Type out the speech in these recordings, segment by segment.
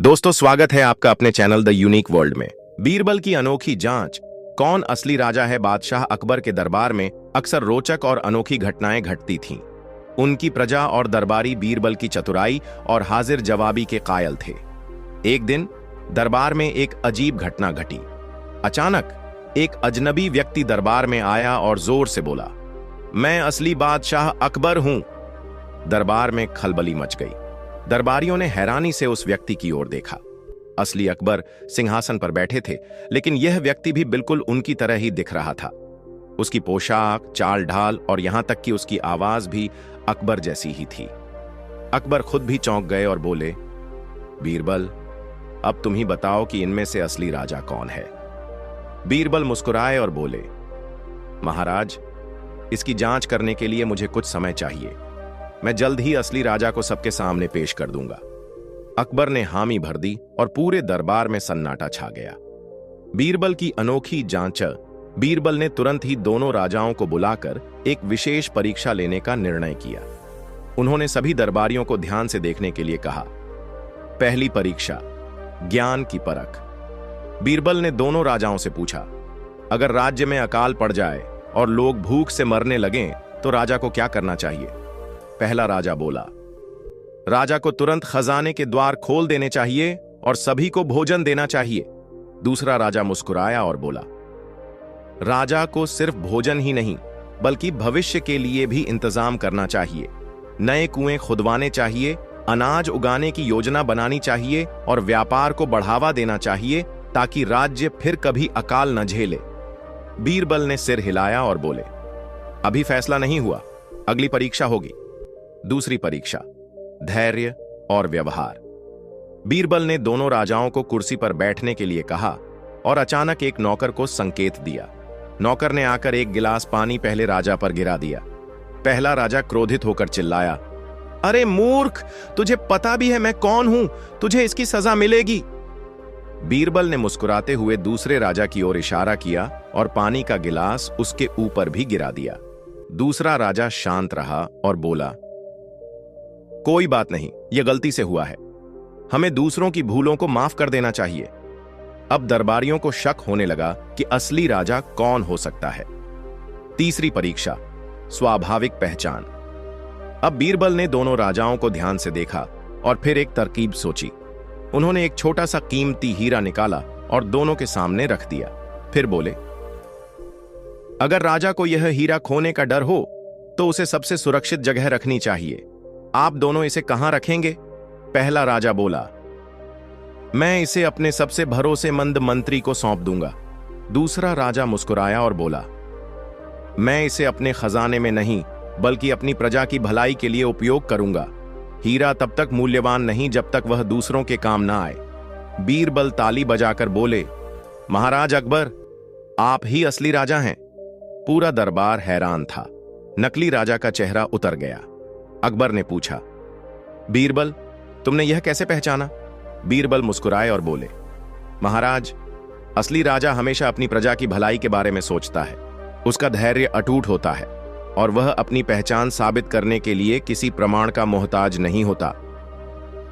दोस्तों, स्वागत है आपका अपने चैनल द यूनिक वर्ल्ड में। बीरबल की अनोखी जांच, कौन असली राजा है। बादशाह अकबर के दरबार में अक्सर रोचक और अनोखी घटनाएं घटती थीं। उनकी प्रजा और दरबारी बीरबल की चतुराई और हाजिर जवाबी के कायल थे। एक दिन दरबार में एक अजीब घटना घटी। अचानक एक अजनबी व्यक्ति दरबार में आया और जोर से बोला, मैं असली बादशाह अकबर हूं। दरबार में खलबली मच गई। दरबारियों ने हैरानी से उस व्यक्ति की ओर देखा। असली अकबर सिंहासन पर बैठे थे, लेकिन यह व्यक्ति भी बिल्कुल उनकी तरह ही दिख रहा था। उसकी पोशाक, चाल ढाल और यहां तक कि उसकी आवाज भी अकबर जैसी ही थी। अकबर खुद भी चौंक गए और बोले, बीरबल, अब तुम ही बताओ कि इनमें से असली राजा कौन है। बीरबल मुस्कुराए और बोले, महाराज, इसकी जांच करने के लिए मुझे कुछ समय चाहिए। मैं जल्द ही असली राजा को सबके सामने पेश कर दूंगा। अकबर ने हामी भर दी और पूरे दरबार में सन्नाटा छा गया। बीरबल की अनोखी जांच। बीरबल ने तुरंत ही दोनों राजाओं को बुलाकर एक विशेष परीक्षा लेने का निर्णय किया। उन्होंने सभी दरबारियों को ध्यान से देखने के लिए कहा। पहली परीक्षा, ज्ञान की परख। बीरबल ने दोनों राजाओं से पूछा, अगर राज्य में अकाल पड़ जाए और लोग भूख से मरने लगें तो राजा को क्या करना चाहिए। पहला राजा बोला, राजा को तुरंत खजाने के द्वार खोल देने चाहिए और सभी को भोजन देना चाहिए। दूसरा राजा मुस्कुराया और बोला, राजा को सिर्फ भोजन ही नहीं बल्कि भविष्य के लिए भी इंतजाम करना चाहिए। नए कुएं खुदवाने चाहिए, अनाज उगाने की योजना बनानी चाहिए और व्यापार को बढ़ावा देना चाहिए ताकि राज्य फिर कभी अकाल न झेले। बीरबल ने सिर हिलाया और बोले, अभी फैसला नहीं हुआ, अगली परीक्षा होगी। दूसरी परीक्षा, धैर्य और व्यवहार। बीरबल ने दोनों राजाओं को कुर्सी पर बैठने के लिए कहा और अचानक एक नौकर को संकेत दिया। नौकर ने आकर एक गिलास पानी पहले राजा पर गिरा दिया। पहला राजा क्रोधित होकर चिल्लाया, अरे मूर्ख, तुझे पता भी है मैं कौन हूं, तुझे इसकी सजा मिलेगी। बीरबल ने मुस्कुराते हुए दूसरे राजा की ओर इशारा किया और पानी का गिलास उसके ऊपर भी गिरा दिया। दूसरा राजा शांत रहा और बोला, कोई बात नहीं, यह गलती से हुआ है। हमें दूसरों की भूलों को माफ कर देना चाहिए। अब दरबारियों को शक होने लगा कि असली राजा कौन हो सकता है। तीसरी परीक्षा, स्वाभाविक पहचान। अब बीरबल ने दोनों राजाओं को ध्यान से देखा और फिर एक तरकीब सोची। उन्होंने एक छोटा सा कीमती हीरा निकाला और दोनों के सामने रख दिया। फिर बोले, अगर राजा को यह हीरा खोने का डर हो तो उसे सबसे सुरक्षित जगह रखनी चाहिए। आप दोनों इसे कहां रखेंगे। पहला राजा बोला, मैं इसे अपने सबसे भरोसेमंद मंत्री को सौंप दूंगा। दूसरा राजा मुस्कुराया और बोला, मैं इसे अपने खजाने में नहीं बल्कि अपनी प्रजा की भलाई के लिए उपयोग करूंगा। हीरा तब तक मूल्यवान नहीं जब तक वह दूसरों के काम ना आए। बीरबल ताली बजाकर बोले, महाराज अकबर, आप ही असली राजा हैं। पूरा दरबार हैरान था। नकली राजा का चेहरा उतर गया। अकबर ने पूछा, बीरबल, तुमने यह कैसे पहचाना। बीरबल मुस्कुराए और बोले, महाराज, असली राजा हमेशा अपनी प्रजा की भलाई के बारे में सोचता है। उसका धैर्य अटूट होता है और वह अपनी पहचान साबित करने के लिए किसी प्रमाण का मोहताज नहीं होता।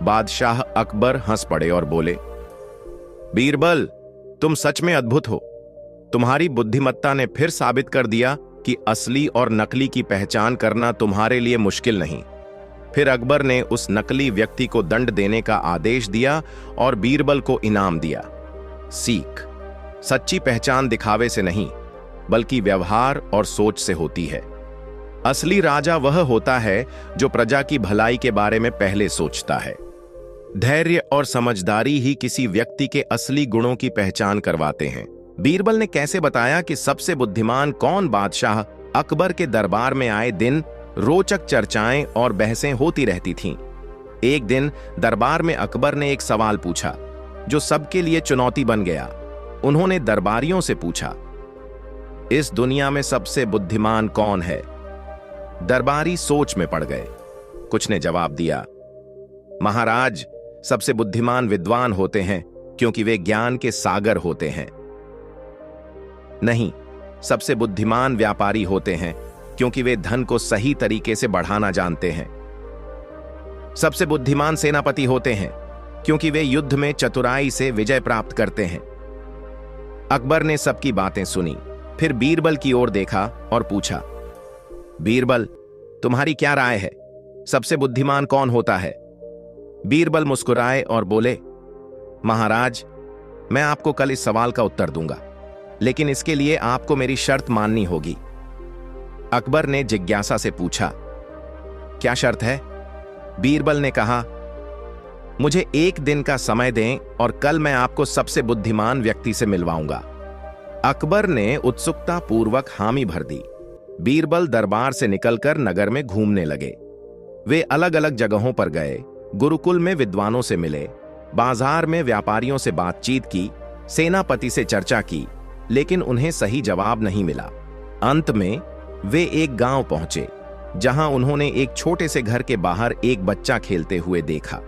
बादशाह अकबर हंस पड़े और बोले, बीरबल, तुम सच में अद्भुत हो। तुम्हारी बुद्धिमत्ता ने फिर साबित कर दिया कि असली और नकली की पहचान करना तुम्हारे लिए मुश्किल नहीं। फिर अकबर ने उस नकली व्यक्ति को दंड देने का आदेश दिया और बीरबल को इनाम दिया। सीख, सच्ची पहचान दिखावे से नहीं बल्कि व्यवहार और सोच से होती है। असली राजा वह होता है जो प्रजा की भलाई के बारे में पहले सोचता है। धैर्य और समझदारी ही किसी व्यक्ति के असली गुणों की पहचान करवाते हैं। बीरबल ने कैसे बताया कि सबसे बुद्धिमान कौन। बादशाह अकबर के दरबार में आए दिन रोचक चर्चाएं और बहसें होती रहती थीं। एक दिन दरबार में अकबर ने एक सवाल पूछा जो सबके लिए चुनौती बन गया। उन्होंने दरबारियों से पूछा, इस दुनिया में सबसे बुद्धिमान कौन है। दरबारी सोच में पड़ गए। कुछ ने जवाब दिया, महाराज, सबसे बुद्धिमान विद्वान होते हैं क्योंकि वे ज्ञान के सागर होते हैं। नहीं, सबसे बुद्धिमान व्यापारी होते हैं क्योंकि वे धन को सही तरीके से बढ़ाना जानते हैं। सबसे बुद्धिमान सेनापति होते हैं क्योंकि वे युद्ध में चतुराई से विजय प्राप्त करते हैं। अकबर ने सबकी बातें सुनी, फिर बीरबल की ओर देखा और पूछा, बीरबल, तुम्हारी क्या राय है? सबसे बुद्धिमान कौन होता है? बीरबल मुस्कुराए और बोले, महाराज, मैं आपको कल इस सवाल का उत्तर दूंगा, लेकिन इसके लिए आपको मेरी शर्त माननी होगी। अकबर ने जिज्ञासा से पूछा, क्या शर्त है? बीरबल ने कहा, मुझे 1 दिन का समय दें और कल मैं आपको सबसे बुद्धिमान व्यक्ति से मिलवाऊंगा। अकबर ने उत्सुकता पूर्वक हामी भर दी। बीरबल दरबार से निकलकर नगर में घूमने लगे। वे अलग अलग जगहों पर गए, गुरुकुल में विद्वानों से मिले, बाजार में व्यापारियों से बातचीत की, सेनापति से चर्चा की, लेकिन उन्हें सही जवाब नहीं मिला। अंत में वे एक गांव पहुंचे, जहां उन्होंने एक छोटे से घर के बाहर एक बच्चा खेलते हुए देखा।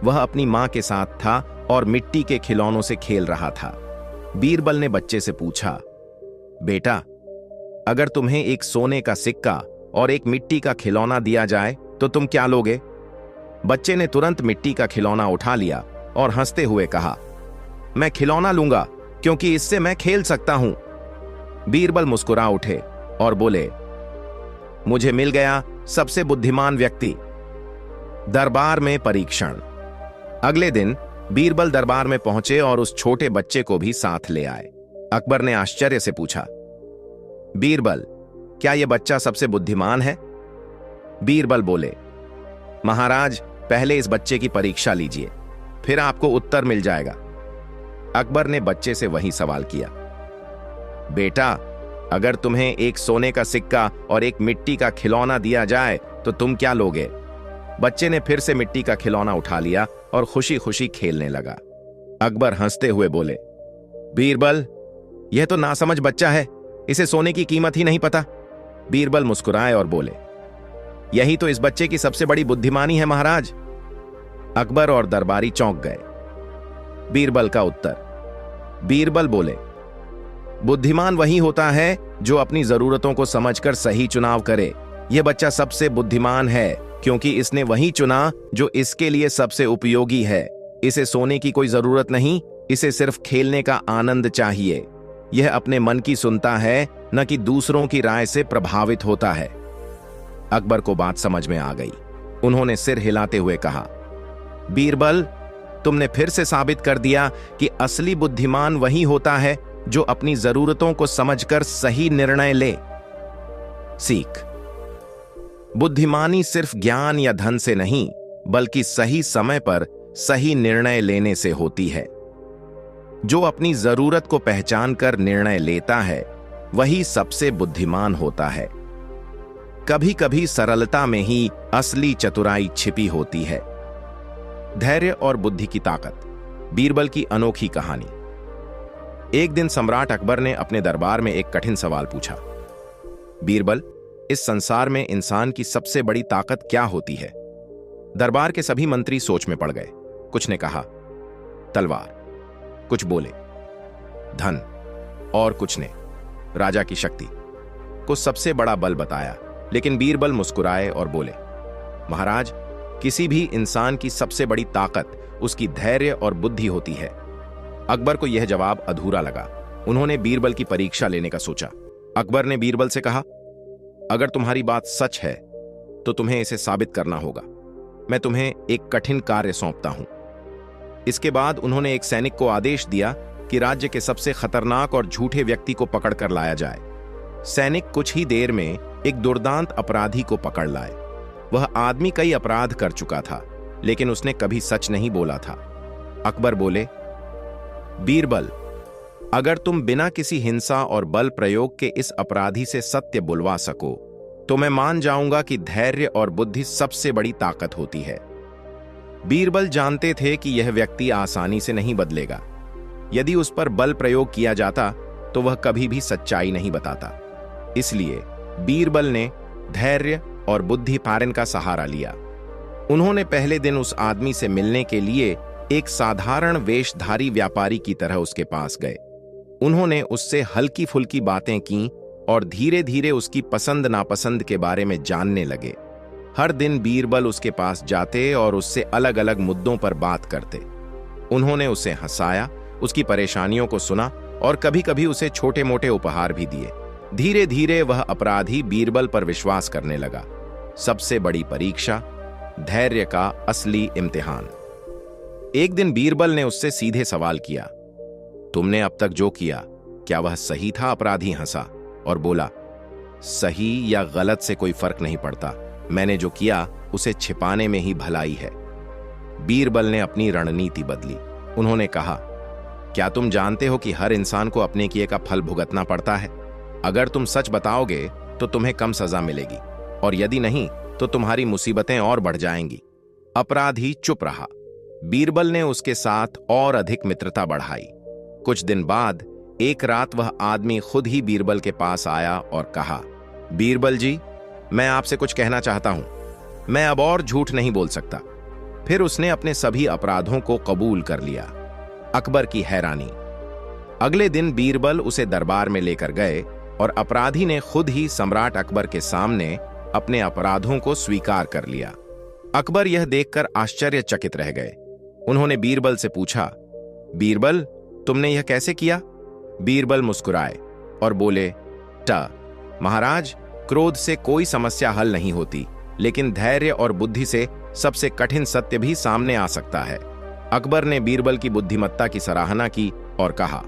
वह अपनी मां के साथ था और मिट्टी के खिलौनों से खेल रहा था। बीरबल ने बच्चे से पूछा, बेटा, अगर तुम्हें एक सोने का सिक्का और एक मिट्टी का खिलौना दिया जाए तो तुम क्या लोगे? बच्चे ने तुरंत मिट्टी का खिलौना उठा लिया और हंसते हुए कहा, मैं खिलौना लूंगा, क्योंकि इससे मैं खेल सकता हूं। बीरबल मुस्कुरा उठे और बोले, मुझे मिल गया सबसे बुद्धिमान व्यक्ति। दरबार में परीक्षण। अगले दिन बीरबल दरबार में पहुंचे और उस छोटे बच्चे को भी साथ ले आए। अकबर ने आश्चर्य से पूछा, बीरबल, क्या यह बच्चा सबसे बुद्धिमान है? बीरबल बोले, महाराज, पहले इस बच्चे की परीक्षा लीजिए, फिर आपको उत्तर मिल जाएगा। अकबर ने बच्चे से वही सवाल किया, बेटा, अगर तुम्हें एक सोने का सिक्का और एक मिट्टी का खिलौना दिया जाए तो तुम क्या लोगे? बच्चे ने फिर से मिट्टी का खिलौना उठा लिया और खुशी खुशी खेलने लगा। अकबर हंसते हुए बोले, बीरबल, यह तो नासमझ बच्चा है, इसे सोने की कीमत ही नहीं पता। बीरबल मुस्कुराए और बोले, यही तो इस बच्चे की सबसे बड़ी बुद्धिमानी है महाराज। अकबर और दरबारी चौंक गए। बीरबल का उत्तर। बीरबल बोले, बुद्धिमान वही होता है जो अपनी जरूरतों को समझकर सही चुनाव करे। यह बच्चा सबसे बुद्धिमान है क्योंकि इसने वही चुना जो इसके लिए सबसे उपयोगी है। इसे सोने की कोई जरूरत नहीं, इसे सिर्फ खेलने का आनंद चाहिए। यह अपने मन की सुनता है, न कि दूसरों की राय से प्रभावित होता है। अकबर को बात समझ में आ गई। उन्होंने सिर हिलाते हुए कहा, बीरबल, तुमने फिर से साबित कर दिया कि असली बुद्धिमान वही होता है जो अपनी जरूरतों को समझकर सही निर्णय ले। सीख। बुद्धिमानी सिर्फ ज्ञान या धन से नहीं, बल्कि सही समय पर सही निर्णय लेने से होती है। जो अपनी जरूरत को पहचानकर निर्णय लेता है, वही सबसे बुद्धिमान होता है। कभी कभी सरलता में ही असली चतुराई छिपी होती है। धैर्य और बुद्धि की ताकत। बीरबल की अनोखी कहानी। एक दिन सम्राट अकबर ने अपने दरबार में एक कठिन सवाल पूछा, बीरबल, इस संसार में इंसान की सबसे बड़ी ताकत क्या होती है? दरबार के सभी मंत्री सोच में पड़ गए। कुछ ने कहा तलवार, कुछ बोले धन, और कुछ ने राजा की शक्ति को सबसे बड़ा बल बताया। लेकिन बीरबल मुस्कुराए और बोले, महाराज, किसी भी इंसान की सबसे बड़ी ताकत उसकी धैर्य और बुद्धि होती है। अकबर को यह जवाब अधूरा लगा। उन्होंने बीरबल की परीक्षा लेने का सोचा। अकबर ने बीरबल से कहा, अगर तुम्हारी बात सच है तो तुम्हें इसे साबित करना होगा। मैं तुम्हें एक कठिन कार्य सौंपता हूं। इसके बाद उन्होंने एक सैनिक को आदेश दिया कि राज्य के सबसे खतरनाक और झूठे व्यक्ति को पकड़कर लाया जाए। सैनिक कुछ ही देर में एक दुर्दांत अपराधी को पकड़ लाए। वह आदमी कई अपराध कर चुका था, लेकिन उसने कभी सच नहीं बोला था। अकबर बोले, बीरबल, अगर तुम बिना किसी हिंसा और बल प्रयोग के इस अपराधी से सत्य बुलवा सको तो मैं मान जाऊंगा कि धैर्य और बुद्धि सबसे बड़ी ताकत होती है। बीरबल जानते थे कि यह व्यक्ति आसानी से नहीं बदलेगा। यदि उस पर बल प्रयोग किया जाता तो वह कभी भी सच्चाई नहीं बताता। इसलिए बीरबल ने धैर्य और बुद्धि पारन का सहारा लिया। उन्होंने पहले दिन उस आदमी से मिलने के लिए एक साधारण वेशधारी व्यापारी की तरह उसके पास गए। उन्होंने उससे हल्की फुल्की बातें की और धीरे धीरे उसकी पसंद नापसंद के बारे में जानने लगे। हर दिन बीरबल उसके पास जाते और उससे अलग अलग मुद्दों पर बात करते। उन्होंने उसे हंसाया, उसकी परेशानियों को सुना और कभी कभी उसे छोटे मोटे उपहार भी दिए। धीरे धीरे वह अपराधी बीरबल पर विश्वास करने लगा। सबसे बड़ी परीक्षा, धैर्य का असली इम्तिहान। एक दिन बीरबल ने उससे सीधे सवाल किया, तुमने अब तक जो किया क्या वह सही था? अपराधी हंसा और बोला, सही या गलत से कोई फर्क नहीं पड़ता, मैंने जो किया उसे छिपाने में ही भलाई है। बीरबल ने अपनी रणनीति बदली। उन्होंने कहा, क्या तुम जानते हो कि हर इंसान को अपने किए का फल भुगतना पड़ता है? अगर तुम सच बताओगे तो तुम्हें कम सजा मिलेगी और यदि नहीं तो तुम्हारी मुसीबतें और बढ़ जाएंगी। अपराधी चुप रहा। बीरबल ने उसके साथ और अधिक मित्रता बढ़ाई। कुछ दिन बाद एक रात वह आदमी खुद ही बीरबल के पास आया और कहा, बीरबल जी, मैं आपसे कुछ कहना चाहता हूं, मैं अब और झूठ नहीं बोल सकता। फिर उसने अपने सभी अपराधों को कबूल कर लिया। अकबर की हैरानी। अगले दिन बीरबल उसे दरबार में लेकर गए और अपराधी ने खुद ही सम्राट अकबर के सामने अपने अपराधों को स्वीकार कर लिया। अकबर यह देखकर आश्चर्यचकित रह गए। उन्होंने बीरबल से पूछा, बीरबल, तुमने यह कैसे किया? बीरबल मुस्कुराए और बोले, महाराज, क्रोध से कोई समस्या हल नहीं होती, लेकिन धैर्य और बुद्धि से सबसे कठिन सत्य भी सामने आ सकता है। अकबर ने बीरबल की बुद्धिमत्ता की सराहना की और कहा,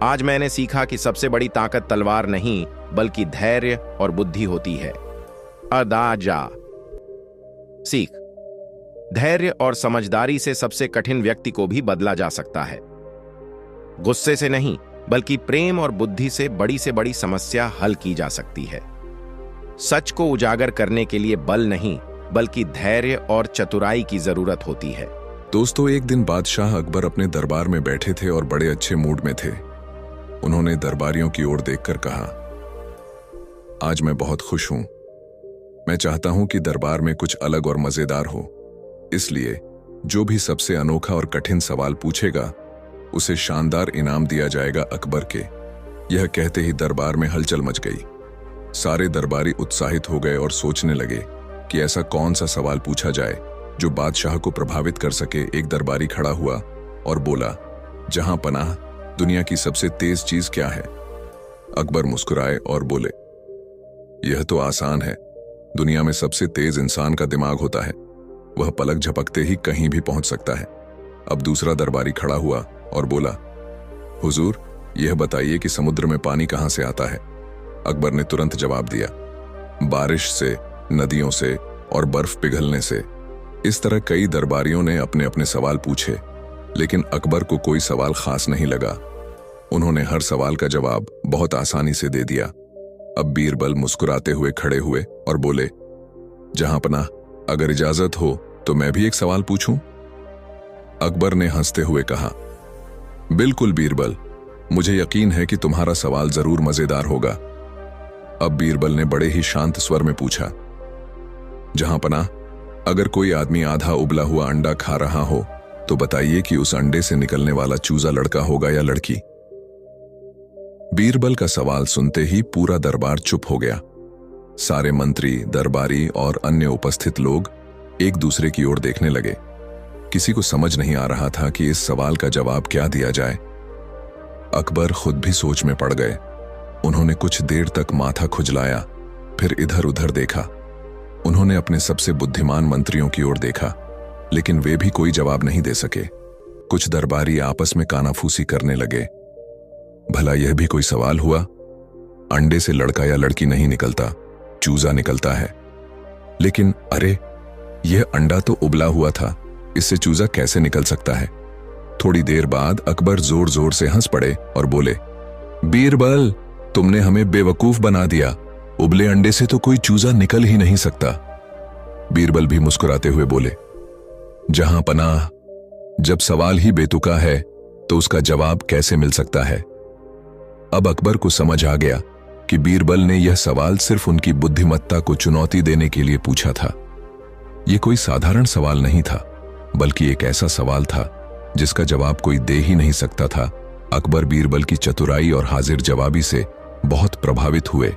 आज मैंने सीखा कि सबसे बड़ी ताकत तलवार नहीं बल्कि धैर्य और बुद्धि होती है। अदाजा सीख। धैर्य और समझदारी से सबसे कठिन व्यक्ति को भी बदला जा सकता है। गुस्से से नहीं बल्कि प्रेम और बुद्धि से बड़ी समस्या हल की जा सकती है। सच को उजागर करने के लिए बल नहीं बल्कि धैर्य और चतुराई की जरूरत होती है। दोस्तों, एक दिन बादशाह अकबर अपने दरबार में बैठे थे और बड़े अच्छे मूड में थे। उन्होंने दरबारियों की ओर देखकर कहा, आज मैं बहुत खुश हूं। मैं चाहता हूं कि दरबार में कुछ अलग और मजेदार हो, इसलिए जो भी सबसे अनोखा और कठिन सवाल पूछेगा उसे शानदार इनाम दिया जाएगा अकबर के। यह कहते ही दरबार में हलचल मच गई। सारे दरबारी उत्साहित हो गए और सोचने लगे कि ऐसा कौन सा सवाल पूछा जाए जो बादशाह को प्रभावित कर सके। एक दरबारी खड़ा हुआ और बोला, जहां पनाह, दुनिया की सबसे तेज चीज क्या है? अकबर मुस्कुराए और बोले, यह तो आसान है, दुनिया में सबसे तेज इंसान का दिमाग होता है, वह पलक झपकते ही कहीं भी पहुंच सकता है। अब दूसरा दरबारी खड़ा हुआ और बोला, हुजूर, यह बताइए कि समुद्र में पानी कहां से आता है? अकबर ने तुरंत जवाब दिया, बारिश से, नदियों से और बर्फ पिघलने से। इस तरह कई दरबारियों ने अपने अपने सवाल पूछे, लेकिन अकबर को कोई सवाल खास नहीं लगा। उन्होंने हर सवाल का जवाब बहुत आसानी से दे दिया। अब बीरबल मुस्कुराते हुए खड़े हुए और बोले, जहांपनाह, अगर इजाजत हो तो मैं भी एक सवाल पूछूं? अकबर ने हंसते हुए कहा, बिल्कुल बीरबल, मुझे यकीन है कि तुम्हारा सवाल जरूर मजेदार होगा। अब बीरबल ने बड़े ही शांत स्वर में पूछा, जहांपनाह, अगर कोई आदमी आधा उबला हुआ अंडा खा रहा हो तो बताइए कि उस अंडे से निकलने वाला चूजा लड़का होगा या लड़की? बीरबल का सवाल सुनते ही पूरा दरबार चुप हो गया। सारे मंत्री, दरबारी और अन्य उपस्थित लोग एक दूसरे की ओर देखने लगे। किसी को समझ नहीं आ रहा था कि इस सवाल का जवाब क्या दिया जाए। अकबर खुद भी सोच में पड़ गए। उन्होंने कुछ देर तक माथा खुजलाया, फिर इधर उधर देखा। उन्होंने अपने सबसे बुद्धिमान मंत्रियों की ओर देखा, लेकिन वे भी कोई जवाब नहीं दे सके। कुछ दरबारी आपस में कानाफूसी करने लगे, भला यह भी कोई सवाल हुआ? अंडे से लड़का या लड़की नहीं निकलता, चूजा निकलता है। लेकिन अरे, यह अंडा तो उबला हुआ था, इससे चूजा कैसे निकल सकता है? थोड़ी देर बाद अकबर जोर जोर से हंस पड़े और बोले, बीरबल, तुमने हमें बेवकूफ बना दिया। उबले अंडे से तो कोई चूजा निकल ही नहीं सकता। बीरबल भी मुस्कुराते हुए बोले, जहां पनाह, जब सवाल ही बेतुका है तो उसका जवाब कैसे मिल सकता है? अब अकबर को समझ आ गया कि बीरबल ने यह सवाल सिर्फ उनकी बुद्धिमत्ता को चुनौती देने के लिए पूछा था। यह कोई साधारण सवाल नहीं था, बल्कि एक ऐसा सवाल था जिसका जवाब कोई दे ही नहीं सकता था। अकबर बीरबल की चतुराई और हाजिर जवाबी से बहुत प्रभावित हुए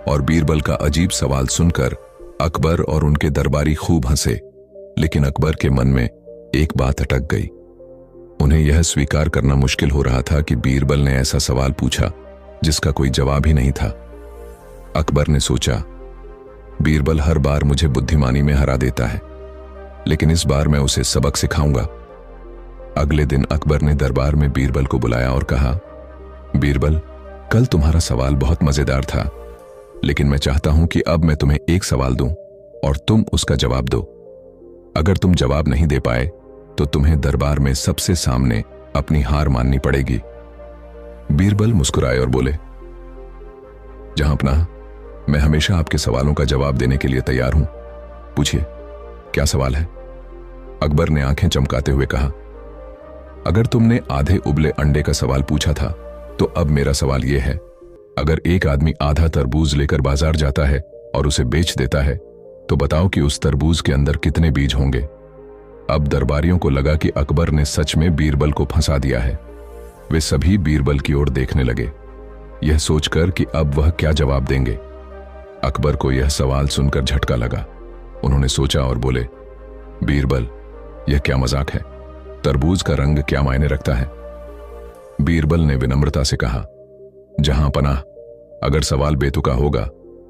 और बीरबल का अजीब सवाल सुनकर अकबर और उनके दरबारी खूब हंसे। लेकिन अकबर के मन में एक बात अटक गई। उन्हें यह स्वीकार करना मुश्किल हो रहा था कि बीरबल ने ऐसा सवाल पूछा जिसका कोई जवाब ही नहीं था। अकबर ने सोचा, बीरबल हर बार मुझे बुद्धिमानी में हरा देता है, लेकिन इस बार मैं उसे सबक सिखाऊंगा। अगले दिन अकबर ने दरबार में बीरबल को बुलाया और कहा, बीरबल, कल तुम्हारा सवाल बहुत मजेदार था, लेकिन मैं चाहता हूं कि अब मैं तुम्हें एक सवाल दूं और तुम उसका जवाब दो। अगर तुम जवाब नहीं दे पाए तो तुम्हें दरबार में सबसे सामने अपनी हार माननी पड़ेगी। बीरबल मुस्कुराए और बोले, जहांपनाह, मैं हमेशा आपके सवालों का जवाब देने के लिए तैयार हूं। पूछिए, क्या सवाल है? अकबर ने आंखें चमकाते हुए कहा, अगर तुमने आधे उबले अंडे का सवाल पूछा था तो अब मेरा सवाल यह है, अगर एक आदमी आधा तरबूज लेकर बाजार जाता है और उसे बेच देता है तो बताओ कि उस तरबूज के अंदर कितने बीज होंगे। अब दरबारियों को लगा कि अकबर ने सच में बीरबल को फंसा दिया है। वे सभी बीरबल की ओर देखने लगे, यह सोचकर कि अब वह क्या जवाब देंगे। अकबर को यह सवाल सुनकर झटका लगा। उन्होंने सोचा और बोले, बीरबल, यह क्या मजाक है? तरबूज का रंग क्या मायने रखता है? बीरबल ने विनम्रता से कहा, जहांपनाह, अगर सवाल बेतुका होगा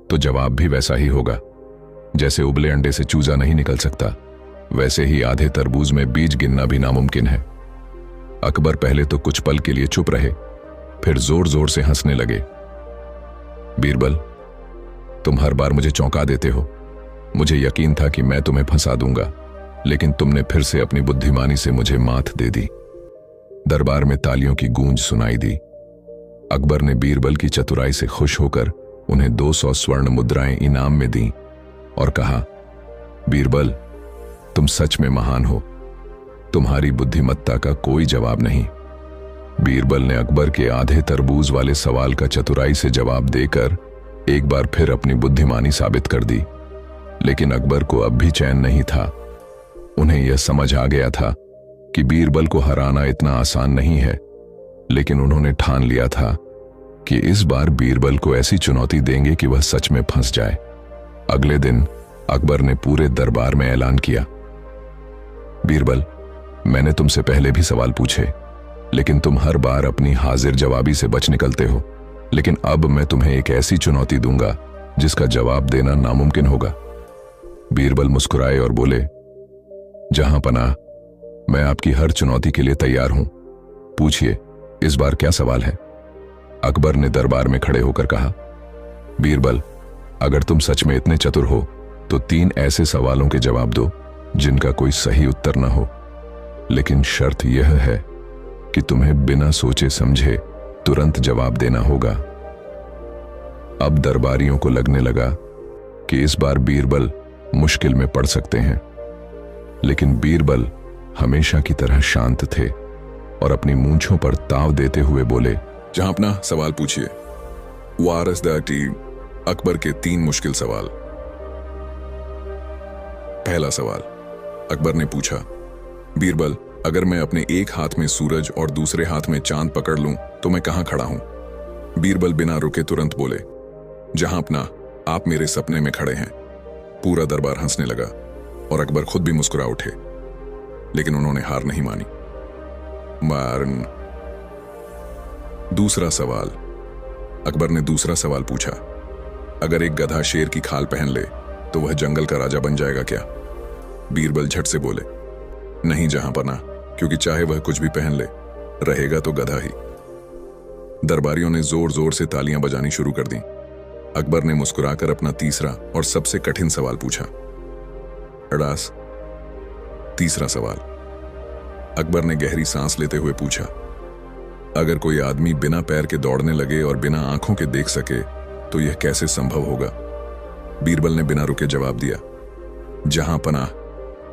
तो जवाब भी वैसा ही होगा। जैसे उबले अंडे से चूजा नहीं निकल सकता, वैसे ही आधे तरबूज में बीज गिनना भी नामुमकिन है। अकबर पहले तो कुछ पल के लिए चुप रहे, फिर जोर जोर से हंसने लगे। बीरबल, तुम हर बार मुझे चौंका देते हो। मुझे यकीन था कि मैं तुम्हें फंसा दूंगा, लेकिन तुमने फिर से अपनी बुद्धिमानी से मुझे मात दे दी। दरबार में तालियों की गूंज सुनाई दी। अकबर ने बीरबल की चतुराई से खुश होकर उन्हें 200 स्वर्ण मुद्राएं इनाम में दी और कहा, बीरबल, तुम सच में महान हो। तुम्हारी बुद्धिमत्ता का कोई जवाब नहीं। बीरबल ने अकबर के आधे तरबूज वाले सवाल का चतुराई से जवाब देकर एक बार फिर अपनी बुद्धिमानी साबित कर दी। लेकिन अकबर को अब भी चैन नहीं था। उन्हें यह समझ आ गया था कि बीरबल को हराना इतना आसान नहीं है, लेकिन उन्होंने ठान लिया था कि इस बार बीरबल को ऐसी चुनौती देंगे कि वह सच में फंस जाए। अगले दिन अकबर ने पूरे दरबार में ऐलान किया, बीरबल, मैंने तुमसे पहले भी सवाल पूछे, लेकिन तुम हर बार अपनी हाजिर जवाबी से बच निकलते हो। लेकिन अब मैं तुम्हें एक ऐसी चुनौती दूंगा जिसका जवाब देना नामुमकिन होगा। बीरबल मुस्कुराए और बोले, जहांपनाह, मैं आपकी हर चुनौती के लिए तैयार हूं। पूछिए, इस बार क्या सवाल है? अकबर ने दरबार में खड़े होकर कहा, बीरबल, अगर तुम सच में इतने चतुर हो तो 3 ऐसे सवालों के जवाब दो जिनका कोई सही उत्तर न हो। लेकिन शर्त यह है कि तुम्हें बिना सोचे समझे तुरंत जवाब देना होगा। अब दरबारियों को लगने लगा कि इस बार बीरबल मुश्किल में पड़ सकते हैं, लेकिन बीरबल हमेशा की तरह शांत थे और अपनी मूंछों पर ताव देते हुए बोले, जहांपनाह, सवाल पूछिए। वारसदारी अकबर के 3 मुश्किल सवाल। पहला सवाल, अकबर ने पूछा, बीरबल, अगर मैं अपने एक हाथ में सूरज और दूसरे हाथ में चांद पकड़ लूं तो मैं कहां खड़ा हूं? बीरबल बिना रुके तुरंत बोले, जहांपनाह, आप मेरे सपने में खड़े हैं। पूरा दरबार हंसने लगा और अकबर खुद भी मुस्कुरा उठे, लेकिन उन्होंने हार नहीं मानी। दूसरा सवाल, अकबर ने दूसरा सवाल पूछा, अगर एक गधा शेर की खाल पहन ले तो वह जंगल का राजा बन जाएगा क्या? बीरबल झट से बोले, नहीं जहांपनाह, क्योंकि चाहे वह कुछ भी पहन ले, रहेगा तो गधा ही। दरबारियों ने जोर जोर से तालियां बजानी शुरू कर दी। अकबर ने मुस्कुराकर अपना तीसरा और सबसे कठिन सवाल पूछा। अड़ास, तीसरा सवाल, अकबर ने गहरी सांस लेते हुए पूछा, अगर कोई आदमी बिना पैर के दौड़ने लगे और बिना आंखों के देख सके तो यह कैसे संभव होगा? बीरबल ने बिना रुके जवाब दिया, जहांपनाह,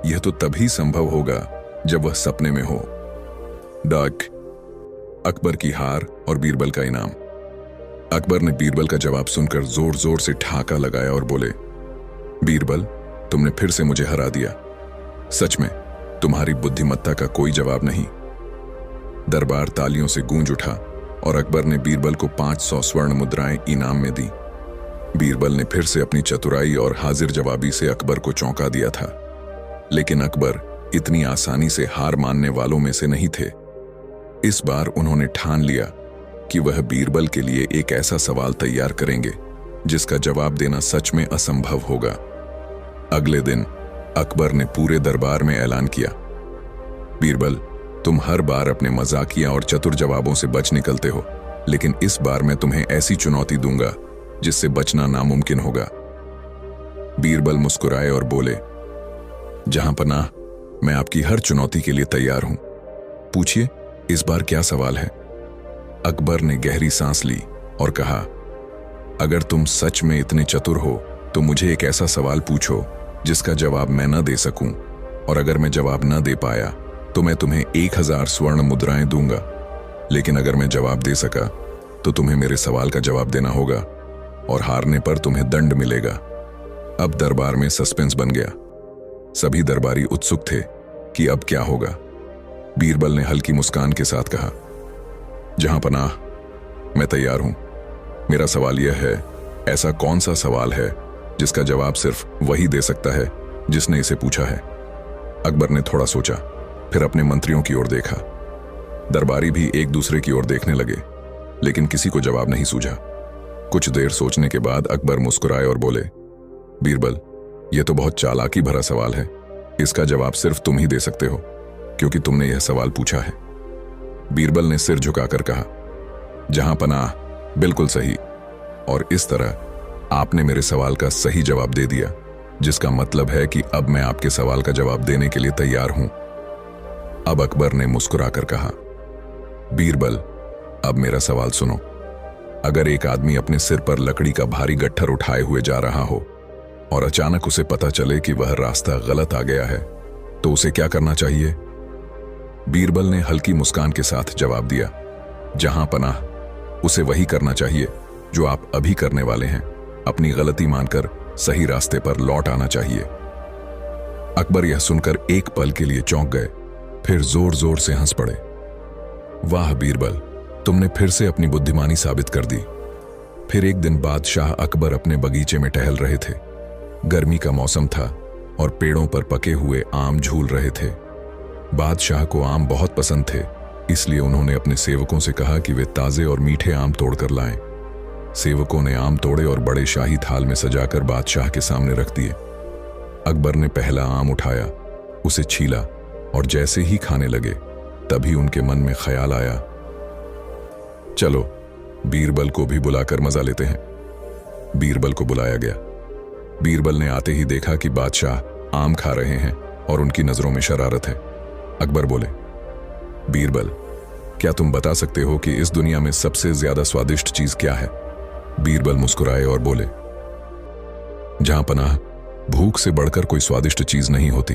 यह तो तभी संभव होगा जब वह सपने में हो। डाक, अकबर की हार और बीरबल का इनाम। अकबर ने बीरबल का जवाब सुनकर जोर जोर से ठहाका लगाया और बोले, बीरबल, तुमने फिर से मुझे हरा दिया। सच में तुम्हारी बुद्धिमत्ता का कोई जवाब नहीं। दरबार तालियों से गूंज उठा और अकबर ने बीरबल को 500 स्वर्ण मुद्राएं इनाम में दी। बीरबल ने फिर से अपनी चतुराई और हाजिर जवाबी से अकबर को चौंका दिया था, लेकिन अकबर इतनी आसानी से हार मानने वालों में से नहीं थे। इस बार उन्होंने ठान लिया कि वह बीरबल के लिए एक ऐसा सवाल तैयार करेंगे जिसका जवाब देना सच में असंभव होगा। अगले दिन अकबर ने पूरे दरबार में ऐलान किया, बीरबल, तुम हर बार अपने मजाकिया और चतुर जवाबों से बच निकलते हो, लेकिन इस बार मैं तुम्हें ऐसी चुनौती दूंगा जिससे बचना नामुमकिन होगा। बीरबल मुस्कुराए और बोले, जहां पनाह, मैं आपकी हर चुनौती के लिए तैयार हूं। पूछिए, इस बार क्या सवाल है? अकबर ने गहरी सांस ली और कहा, अगर तुम सच में इतने चतुर हो तो मुझे एक ऐसा सवाल पूछो जिसका जवाब मैं न दे सकूं, और अगर मैं जवाब न दे पाया तो मैं तुम्हें 1000 स्वर्ण मुद्राएं दूंगा। लेकिन अगर मैं जवाब दे सका तो तुम्हें मेरे सवाल का जवाब देना होगा, और हारने पर तुम्हें दंड मिलेगा। अब दरबार में सस्पेंस बन गया। सभी दरबारी उत्सुक थे कि अब क्या होगा। बीरबल ने हल्की मुस्कान के साथ कहा, जहां पनाह, मैं तैयार हूं। मेरा सवाल यह है, ऐसा कौन सा सवाल है जिसका जवाब सिर्फ वही दे सकता है जिसने इसे पूछा है? अकबर ने थोड़ा सोचा, फिर अपने मंत्रियों की ओर देखा। दरबारी भी एक दूसरे की ओर देखने लगे, लेकिन किसी को जवाब नहीं सूझा। कुछ देर सोचने के बाद अकबर मुस्कुराए और बोले, बीरबल, यह तो बहुत चालाकी भरा सवाल है। इसका जवाब सिर्फ तुम ही दे सकते हो, क्योंकि तुमने यह सवाल पूछा है। बीरबल ने सिर झुकाकर कहा, जहां पनाह, बिल्कुल सही। और इस तरह आपने मेरे सवाल का सही जवाब दे दिया, जिसका मतलब है कि अब मैं आपके सवाल का जवाब देने के लिए तैयार हूं। अब अकबर ने मुस्कुराकर कहा, बीरबल, अब मेरा सवाल सुनो। अगर एक आदमी अपने सिर पर लकड़ी का भारी गट्ठर उठाए हुए जा रहा हो और अचानक उसे पता चले कि वह रास्ता गलत आ गया है, तो उसे क्या करना चाहिए? बीरबल ने हल्की मुस्कान के साथ जवाब दिया, जहां पनाह, उसे वही करना चाहिए जो आप अभी करने वाले हैं। अपनी गलती मानकर सही रास्ते पर लौट आना चाहिए। अकबर यह सुनकर एक पल के लिए चौंक गए, फिर जोर जोर से हंस पड़े। वाह बीरबल, तुमने फिर से अपनी बुद्धिमानी साबित कर दी। फिर एक दिन बादशाह अकबर अपने बगीचे में टहल रहे थे। गर्मी का मौसम था और पेड़ों पर पके हुए आम झूल रहे थे। बादशाह को आम बहुत पसंद थे, इसलिए उन्होंने अपने सेवकों से कहा कि वे ताजे और मीठे आम तोड़कर लाएं। सेवकों ने आम तोड़े और बड़े शाही थाल में सजाकर बादशाह के सामने रख दिए। अकबर ने पहला आम उठाया, उसे छीला और जैसे ही खाने लगे, तभी उनके मन में ख्याल आया, चलो बीरबल को भी बुलाकर मजा लेते हैं। बीरबल को बुलाया गया। बीरबल ने आते ही देखा कि बादशाह आम खा रहे हैं और उनकी नजरों में शरारत है। अकबर बोले, बीरबल, क्या तुम बता सकते हो कि इस दुनिया में सबसे ज्यादा स्वादिष्ट चीज क्या है? बीरबल मुस्कुराए और बोले, जहां पनाह, भूख से बढ़कर कोई स्वादिष्ट चीज नहीं होती।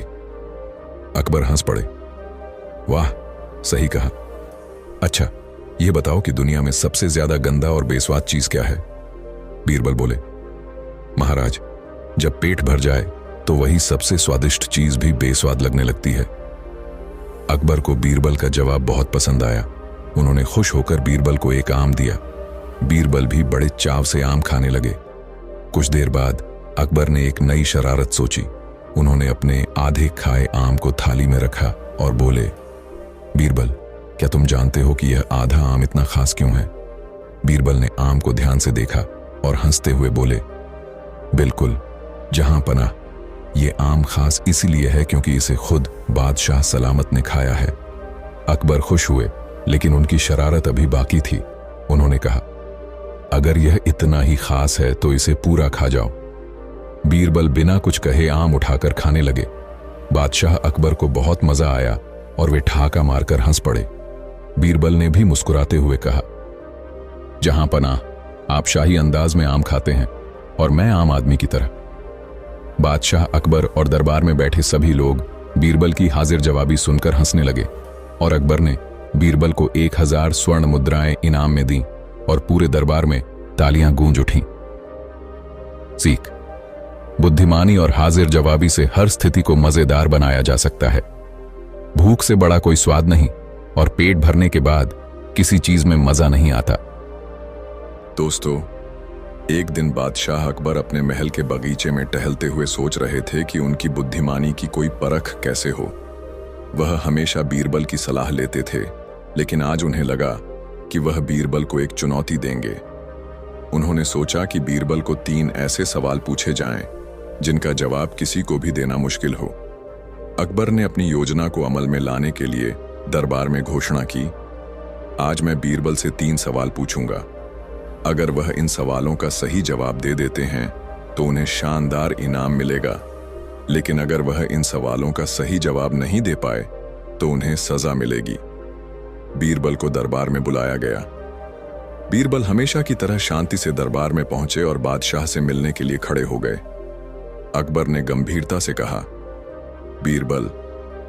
अकबर हंस पड़े। वाह, सही कहा। अच्छा, यह बताओ कि दुनिया में सबसे ज्यादा गंदा और बेस्वाद चीज क्या है? बीरबल बोले, महाराज, जब पेट भर जाए तो वही सबसे स्वादिष्ट चीज भी बेस्वाद लगने लगती है। अकबर को बीरबल का जवाब बहुत पसंद आया। उन्होंने खुश होकर बीरबल को एक आम दिया। बीरबल भी बड़े चाव से आम खाने लगे। कुछ देर बाद अकबर ने एक नई शरारत सोची। उन्होंने अपने आधे खाए आम को थाली में रखा और बोले, बीरबल, क्या तुम जानते हो कि यह आधा आम इतना खास क्यों है? बीरबल ने आम को ध्यान से देखा और हंसते हुए बोले, बिल्कुल, जहां पनाह, यह आम खास इसलिए है क्योंकि इसे खुद बादशाह सलामत ने खाया है। अकबर खुश हुए, लेकिन उनकी शरारत अभी बाकी थी। उन्होंने कहा, अगर यह इतना ही खास है तो इसे पूरा खा जाओ। बीरबल बिना कुछ कहे आम उठाकर खाने लगे। बादशाह अकबर को बहुत मजा आया और वे ठहाका मारकर हंस पड़े। बीरबल ने भी मुस्कुराते हुए कहा, जहां पनाह, आप शाही अंदाज में आम खाते हैं और मैं आम आदमी की तरह। बादशाह अकबर और दरबार में बैठे सभी लोग बीरबल की हाजिर जवाबी सुनकर हंसने लगे और अकबर ने बीरबल को 1000 स्वर्ण मुद्राएं इनाम में दी और पूरे दरबार में तालियां गूंज उठीं। सीख, बुद्धिमानी और हाजिर जवाबी से हर स्थिति को मजेदार बनाया जा सकता है। भूख से बड़ा कोई स्वाद नहीं और पेट भरने के बाद किसी चीज में मजा नहीं आता। दोस्तों, एक दिन बादशाह अकबर अपने महल के बगीचे में टहलते हुए सोच रहे थे कि उनकी बुद्धिमानी की कोई परख कैसे हो। वह हमेशा बीरबल की सलाह लेते थे लेकिन आज उन्हें लगा कि वह बीरबल को एक चुनौती देंगे। उन्होंने सोचा कि बीरबल को 3 ऐसे सवाल पूछे जाएं जिनका जवाब किसी को भी देना मुश्किल हो। अकबर ने अपनी योजना को अमल में लाने के लिए दरबार में घोषणा की, आज मैं बीरबल से 3 सवाल पूछूंगा। अगर वह इन सवालों का सही जवाब दे देते हैं तो उन्हें शानदार इनाम मिलेगा, लेकिन अगर वह इन सवालों का सही जवाब नहीं दे पाए तो उन्हें सजा मिलेगी। बीरबल को दरबार में बुलाया गया। बीरबल हमेशा की तरह शांति से दरबार में पहुंचे और बादशाह से मिलने के लिए खड़े हो गए। अकबर ने गंभीरता से कहा, बीरबल,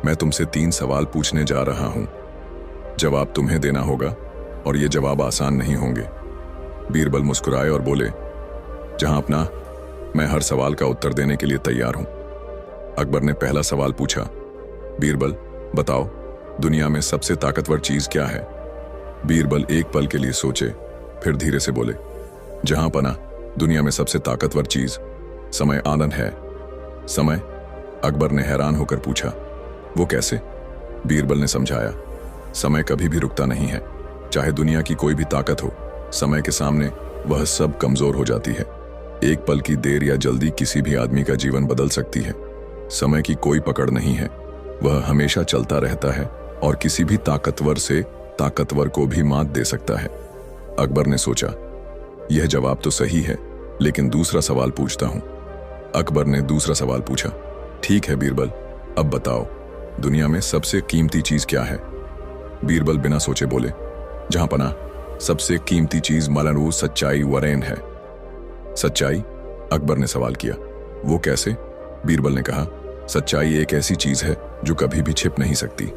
मैं तुमसे 3 सवाल पूछने जा रहा हूं। जवाब तुम्हें देना होगा और ये जवाब आसान नहीं होंगे। बीरबल मुस्कुराए और बोले, जहां अपना, मैं हर सवाल का उत्तर देने के लिए तैयार हूं। अकबर ने पहला सवाल पूछा, बीरबल बताओ, दुनिया में सबसे ताकतवर चीज क्या है? बीरबल एक पल के लिए सोचे, फिर धीरे से बोले, जहां पना, दुनिया में सबसे ताकतवर चीज समय आनंद है। समय? अकबर ने हैरान होकर पूछा, वो कैसे? बीरबल ने समझाया, समय कभी भी रुकता नहीं है। चाहे दुनिया की कोई भी ताकत हो, समय के सामने वह सब कमजोर हो जाती है। एक पल की देर या जल्दी किसी भी आदमी का जीवन बदल सकती है। समय की कोई पकड़ नहीं है, वह हमेशा चलता रहता है और किसी भी ताकतवर से ताकतवर को भी मात दे सकता है। अकबर ने सोचा, यह जवाब तो सही है, लेकिन दूसरा सवाल पूछता हूं। अकबर ने दूसरा सवाल पूछा, ठीक है बीरबल, अब बताओ, दुनिया में सबसे कीमती चीज क्या है? बीरबल बिना सोचे बोले, जहां पना, सबसे कीमती चीज मलनू सच्चाई वरेन है। सच्चाई? अकबर ने सवाल किया, वो कैसे? बीरबल ने कहा, सच्चाई एक ऐसी चीज है जो कभी भी छिप नहीं सकती।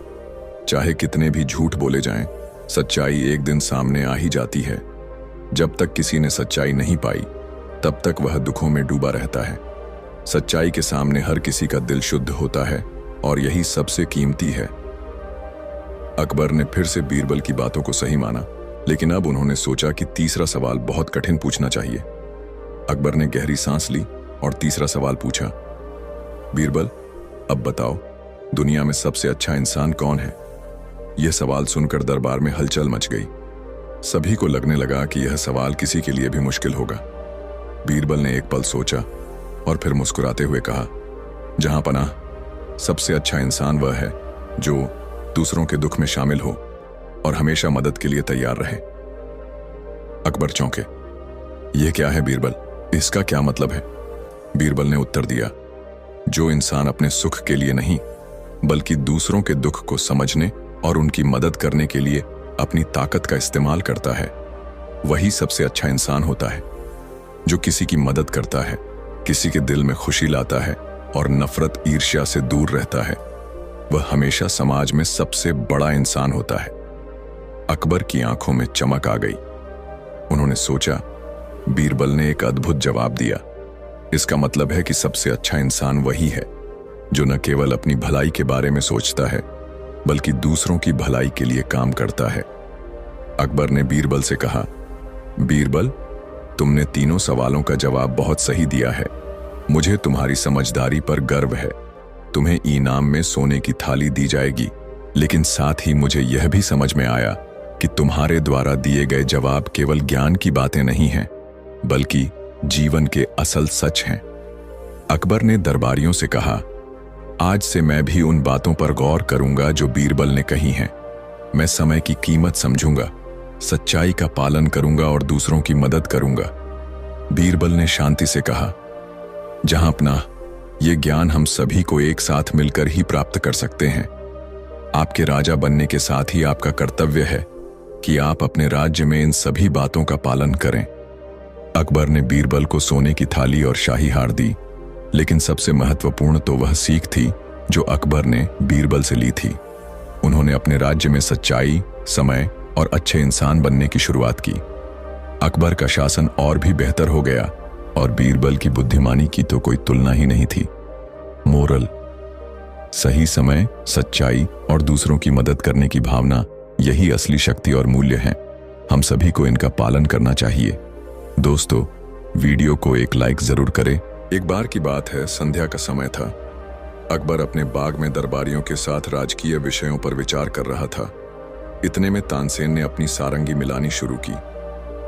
चाहे कितने भी झूठ बोले जाएं, सच्चाई एक दिन सामने आ ही जाती है। जब तक किसी ने सच्चाई नहीं पाई, तब तक वह दुखों में डूबा रहता है। सच्चाई के सामने हर किसी का दिल शुद्ध होता है और यही सबसे कीमती है। अकबर ने फिर से बीरबल की बातों को सही माना, लेकिन अब उन्होंने सोचा कि तीसरा सवाल बहुत कठिन पूछना चाहिए। अकबर ने गहरी सांस ली और तीसरा सवाल पूछा, बीरबल, अब बताओ, दुनिया में सबसे अच्छा इंसान कौन है? यह सवाल सुनकर दरबार में हलचल मच गई। सभी को लगने लगा कि यह सवाल किसी के लिए भी मुश्किल होगा। बीरबल ने एक पल सोचा और फिर मुस्कुराते हुए कहा, जहां पनाह, सबसे अच्छा इंसान वह है जो दूसरों के दुख में शामिल हो और हमेशा मदद के लिए तैयार रहे। अकबर चौंके, यह क्या है बीरबल, इसका क्या मतलब है? बीरबल ने उत्तर दिया, जो इंसान अपने सुख के लिए नहीं बल्कि दूसरों के दुख को समझने और उनकी मदद करने के लिए अपनी ताकत का इस्तेमाल करता है, वही सबसे अच्छा इंसान होता है। जो किसी की मदद करता है, किसी के दिल में खुशी लाता है और नफरत ईर्ष्या से दूर रहता है, वह हमेशा समाज में सबसे बड़ा इंसान होता है। अकबर की आंखों में चमक आ गई। उन्होंने सोचा, बीरबल ने एक अद्भुत जवाब दिया। इसका मतलब है कि सबसे अच्छा इंसान वही है जो न केवल अपनी भलाई के बारे में सोचता है बल्कि दूसरों की भलाई के लिए काम करता है। अकबर ने बीरबल से कहा, बीरबल, तुमने तीनों सवालों का जवाब बहुत सही दिया है। मुझे तुम्हारी समझदारी पर गर्व है। तुम्हें इनाम में सोने की थाली दी जाएगी, लेकिन साथ ही मुझे यह भी समझ में आया कि तुम्हारे द्वारा दिए गए जवाब केवल ज्ञान की बातें नहीं हैं, बल्कि जीवन के असल सच हैं। अकबर ने दरबारियों से कहा, आज से मैं भी उन बातों पर गौर करूंगा जो बीरबल ने कही हैं। मैं समय की कीमत समझूंगा, सच्चाई का पालन करूंगा और दूसरों की मदद करूंगा। बीरबल ने शांति से कहा, जहां अपना, ये ज्ञान हम सभी को एक साथ मिलकर ही प्राप्त कर सकते हैं। आपके राजा बनने के साथ ही आपका कर्तव्य है कि आप अपने राज्य में इन सभी बातों का पालन करें। अकबर ने बीरबल को सोने की थाली और शाही हार दी, लेकिन सबसे महत्वपूर्ण तो वह सीख थी जो अकबर ने बीरबल से ली थी। उन्होंने अपने राज्य में सच्चाई, समय और अच्छे इंसान बनने की शुरुआत की। अकबर का शासन और भी बेहतर हो गया और बीरबल की बुद्धिमानी की तो कोई तुलना ही नहीं थी। मोरल: सही समय, सच्चाई और दूसरों की मदद करने की भावना, यही असली शक्ति और मूल्य हैं। हम सभी को इनका पालन करना चाहिए। दोस्तों, वीडियो को एक लाइक जरूर करें। एक बार की बात है, संध्या का समय था। अकबर अपने बाग में दरबारियों के साथ राजकीय विषयों पर विचार कर रहा था। इतने में तानसेन ने अपनी सारंगी मिलानी शुरू की।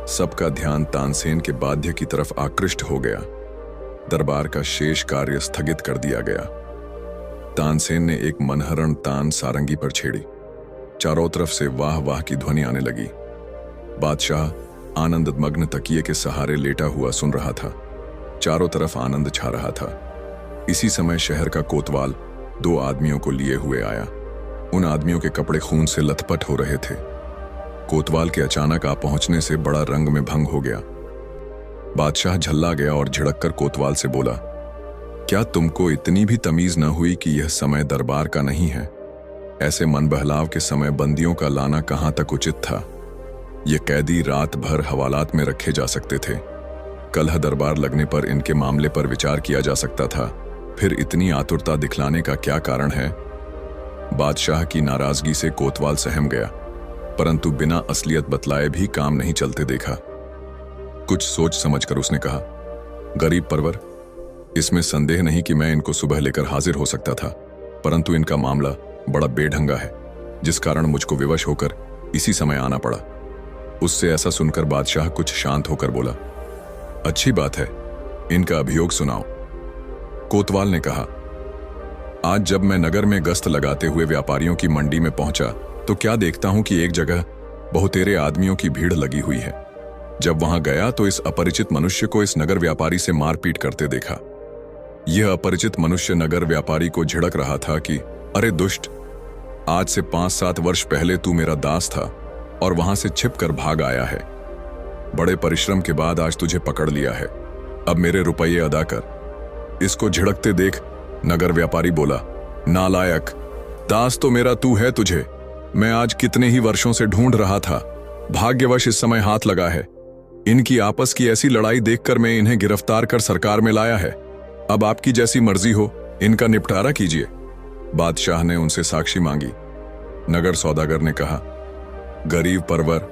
सबका ध्यान तानसेन के वाद्य की तरफ आकृष्ट हो गया। दरबार का शेष कार्य स्थगित कर दिया गया। तानसेन ने एक मनहरण तान सारंगी पर छेड़ी। चारों तरफ से वाह वाह की ध्वनि आने लगी। बादशाह आनंद मग्न तकिए के सहारे लेटा हुआ सुन रहा था। चारों तरफ आनंद छा रहा था। इसी समय शहर का कोतवाल 2 आदमियों को लिए हुए आया। उन आदमियों के कपड़े खून से लथपथ हो रहे थे। कोतवाल के अचानक आ पहुंचने से बड़ा रंग में भंग हो गया। बादशाह झल्ला गया और झिड़ककर कोतवाल से बोला, क्या तुमको इतनी भी तमीज न हुई कि यह समय दरबार का नहीं है? ऐसे मन बहलाव के समय बंदियों का लाना कहां तक उचित था? ये कैदी रात भर हवालात में रखे जा सकते थे। कलह दरबार लगने पर इनके मामले पर विचार किया जा सकता था। फिर इतनी आतुरता दिखलाने का क्या कारण है? बादशाह की नाराजगी से कोतवाल सहम गया, परंतु बिना असलियत बतलाए भी काम नहीं चलते देखा। कुछ सोच समझकर उसने कहा, गरीब परवर, इसमें संदेह नहीं कि मैं इनको सुबह लेकर हाजिर हो सकता था, परंतु इनका मामला बड़ा बेढंगा है, जिस कारण मुझको विवश होकर इसी समय आना पड़ा। उससे ऐसा सुनकर बादशाह कुछ शांत होकर बोला, अच्छी बात है, इनका अभियोग सुनाओ। कोतवाल ने कहा, आज जब मैं नगर में गश्त लगाते हुए व्यापारियों की मंडी में पहुंचा तो क्या देखता हूं कि एक जगह बहुतेरे आदमियों की भीड़ लगी हुई है। जब वहां गया तो इस अपरिचित मनुष्य को इस नगर व्यापारी से मारपीट करते देखा। यह अपरिचित मनुष्य नगर व्यापारी को झिड़क रहा था कि अरे दुष्ट, आज से 5-7 वर्ष पहले तू मेरा दास था और वहां से छिपकर भाग आया है। बड़े परिश्रम के बाद आज तुझे पकड़ लिया है, अब मेरे रुपये अदा कर। इसको झिड़कते देख नगर व्यापारी बोला, नालायक, दास तो मेरा तू है तुझे। मैं आज कितने ही वर्षों से ढूंढ रहा था, भाग्यवश इस समय हाथ लगा है। इनकी आपस की ऐसी लड़ाई देखकर मैं इन्हें गिरफ्तार कर सरकार में लाया है। अब आपकी जैसी मर्जी हो, इनका निपटारा कीजिए। बादशाह ने उनसे साक्षी मांगी। नगर सौदागर ने कहा, गरीब परवर,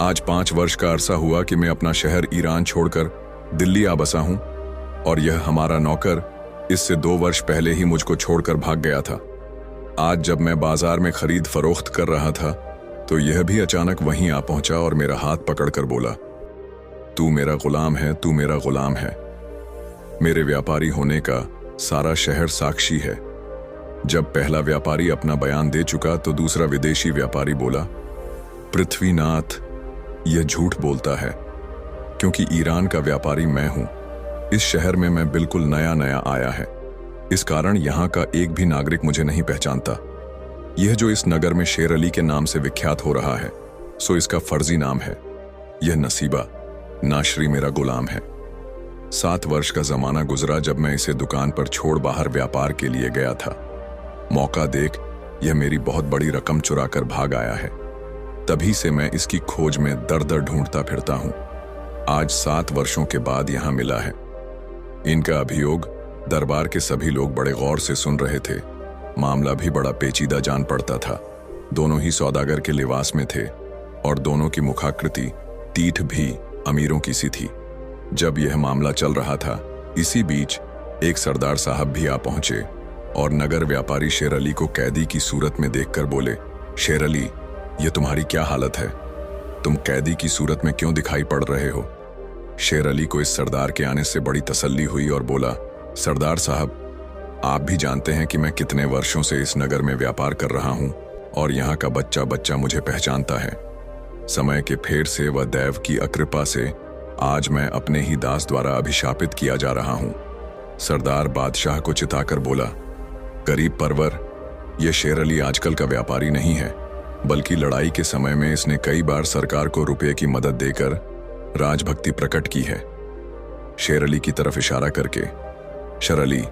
आज 5 वर्ष का अरसा हुआ कि मैं अपना शहर ईरान छोड़कर दिल्ली आ बसा हूं, और यह हमारा नौकर इससे 2 वर्ष पहले ही मुझको छोड़कर भाग गया था। आज जब मैं बाजार में खरीद फरोख्त कर रहा था तो यह भी अचानक वहीं आ पहुंचा और मेरा हाथ पकड़कर बोला, तू मेरा गुलाम है, तू मेरा गुलाम है। मेरे व्यापारी होने का सारा शहर साक्षी है। जब पहला व्यापारी अपना बयान दे चुका तो दूसरा विदेशी व्यापारी बोला, पृथ्वीनाथ, यह झूठ बोलता है, क्योंकि ईरान का व्यापारी मैं हूं। इस शहर में मैं बिल्कुल नया नया आया है, इस कारण यहां का एक भी नागरिक मुझे नहीं पहचानता। यह जो इस नगर में शेर अली के नाम से विख्यात हो रहा है, सो इसका फर्जी नाम है। यह नसीबा नाशरी मेरा गुलाम है। 7 वर्ष का जमाना गुजरा जब मैं इसे दुकान पर छोड़ बाहर व्यापार के लिए गया था। मौका देख यह मेरी बहुत बड़ी रकम चुरा कर भाग आया है। तभी से मैं इसकी खोज में दर दर ढूंढता फिरता हूं। आज 7 वर्षों के बाद यहां मिला है। इनका अभियोग दरबार के सभी लोग बड़े गौर से सुन रहे थे। मामला भी बड़ा पेचीदा जान पड़ता था। दोनों ही सौदागर के लिबास में थे और दोनों की मुखाकृति तीठ भी अमीरों की सी थी। जब यह मामला चल रहा था, इसी बीच एक सरदार साहब भी आ पहुंचे और नगर व्यापारी शेर अली को कैदी की सूरत में देखकर बोले, शेर अली, ये तुम्हारी क्या हालत है? तुम कैदी की सूरत में क्यों दिखाई पड़ रहे हो? शेर अली को इस सरदार के आने से बड़ी तसल्ली हुई और बोला, सरदार साहब, आप भी जानते हैं कि मैं कितने वर्षों से इस नगर में व्यापार कर रहा हूं और यहाँ का बच्चा बच्चा मुझे पहचानता है। समय के फेर से व दैव की अकृपा से आज मैं अपने ही दास द्वारा अभिशापित किया जा रहा हूं। सरदार बादशाह को चिताकर बोला, गरीब परवर, यह शेर अली आजकल का व्यापारी नहीं है, बल्कि लड़ाई के समय में इसने कई बार सरकार को रुपये की मदद देकर राजभक्ति प्रकट की है। शेर अली की तरफ इशारा करके, शेर अली,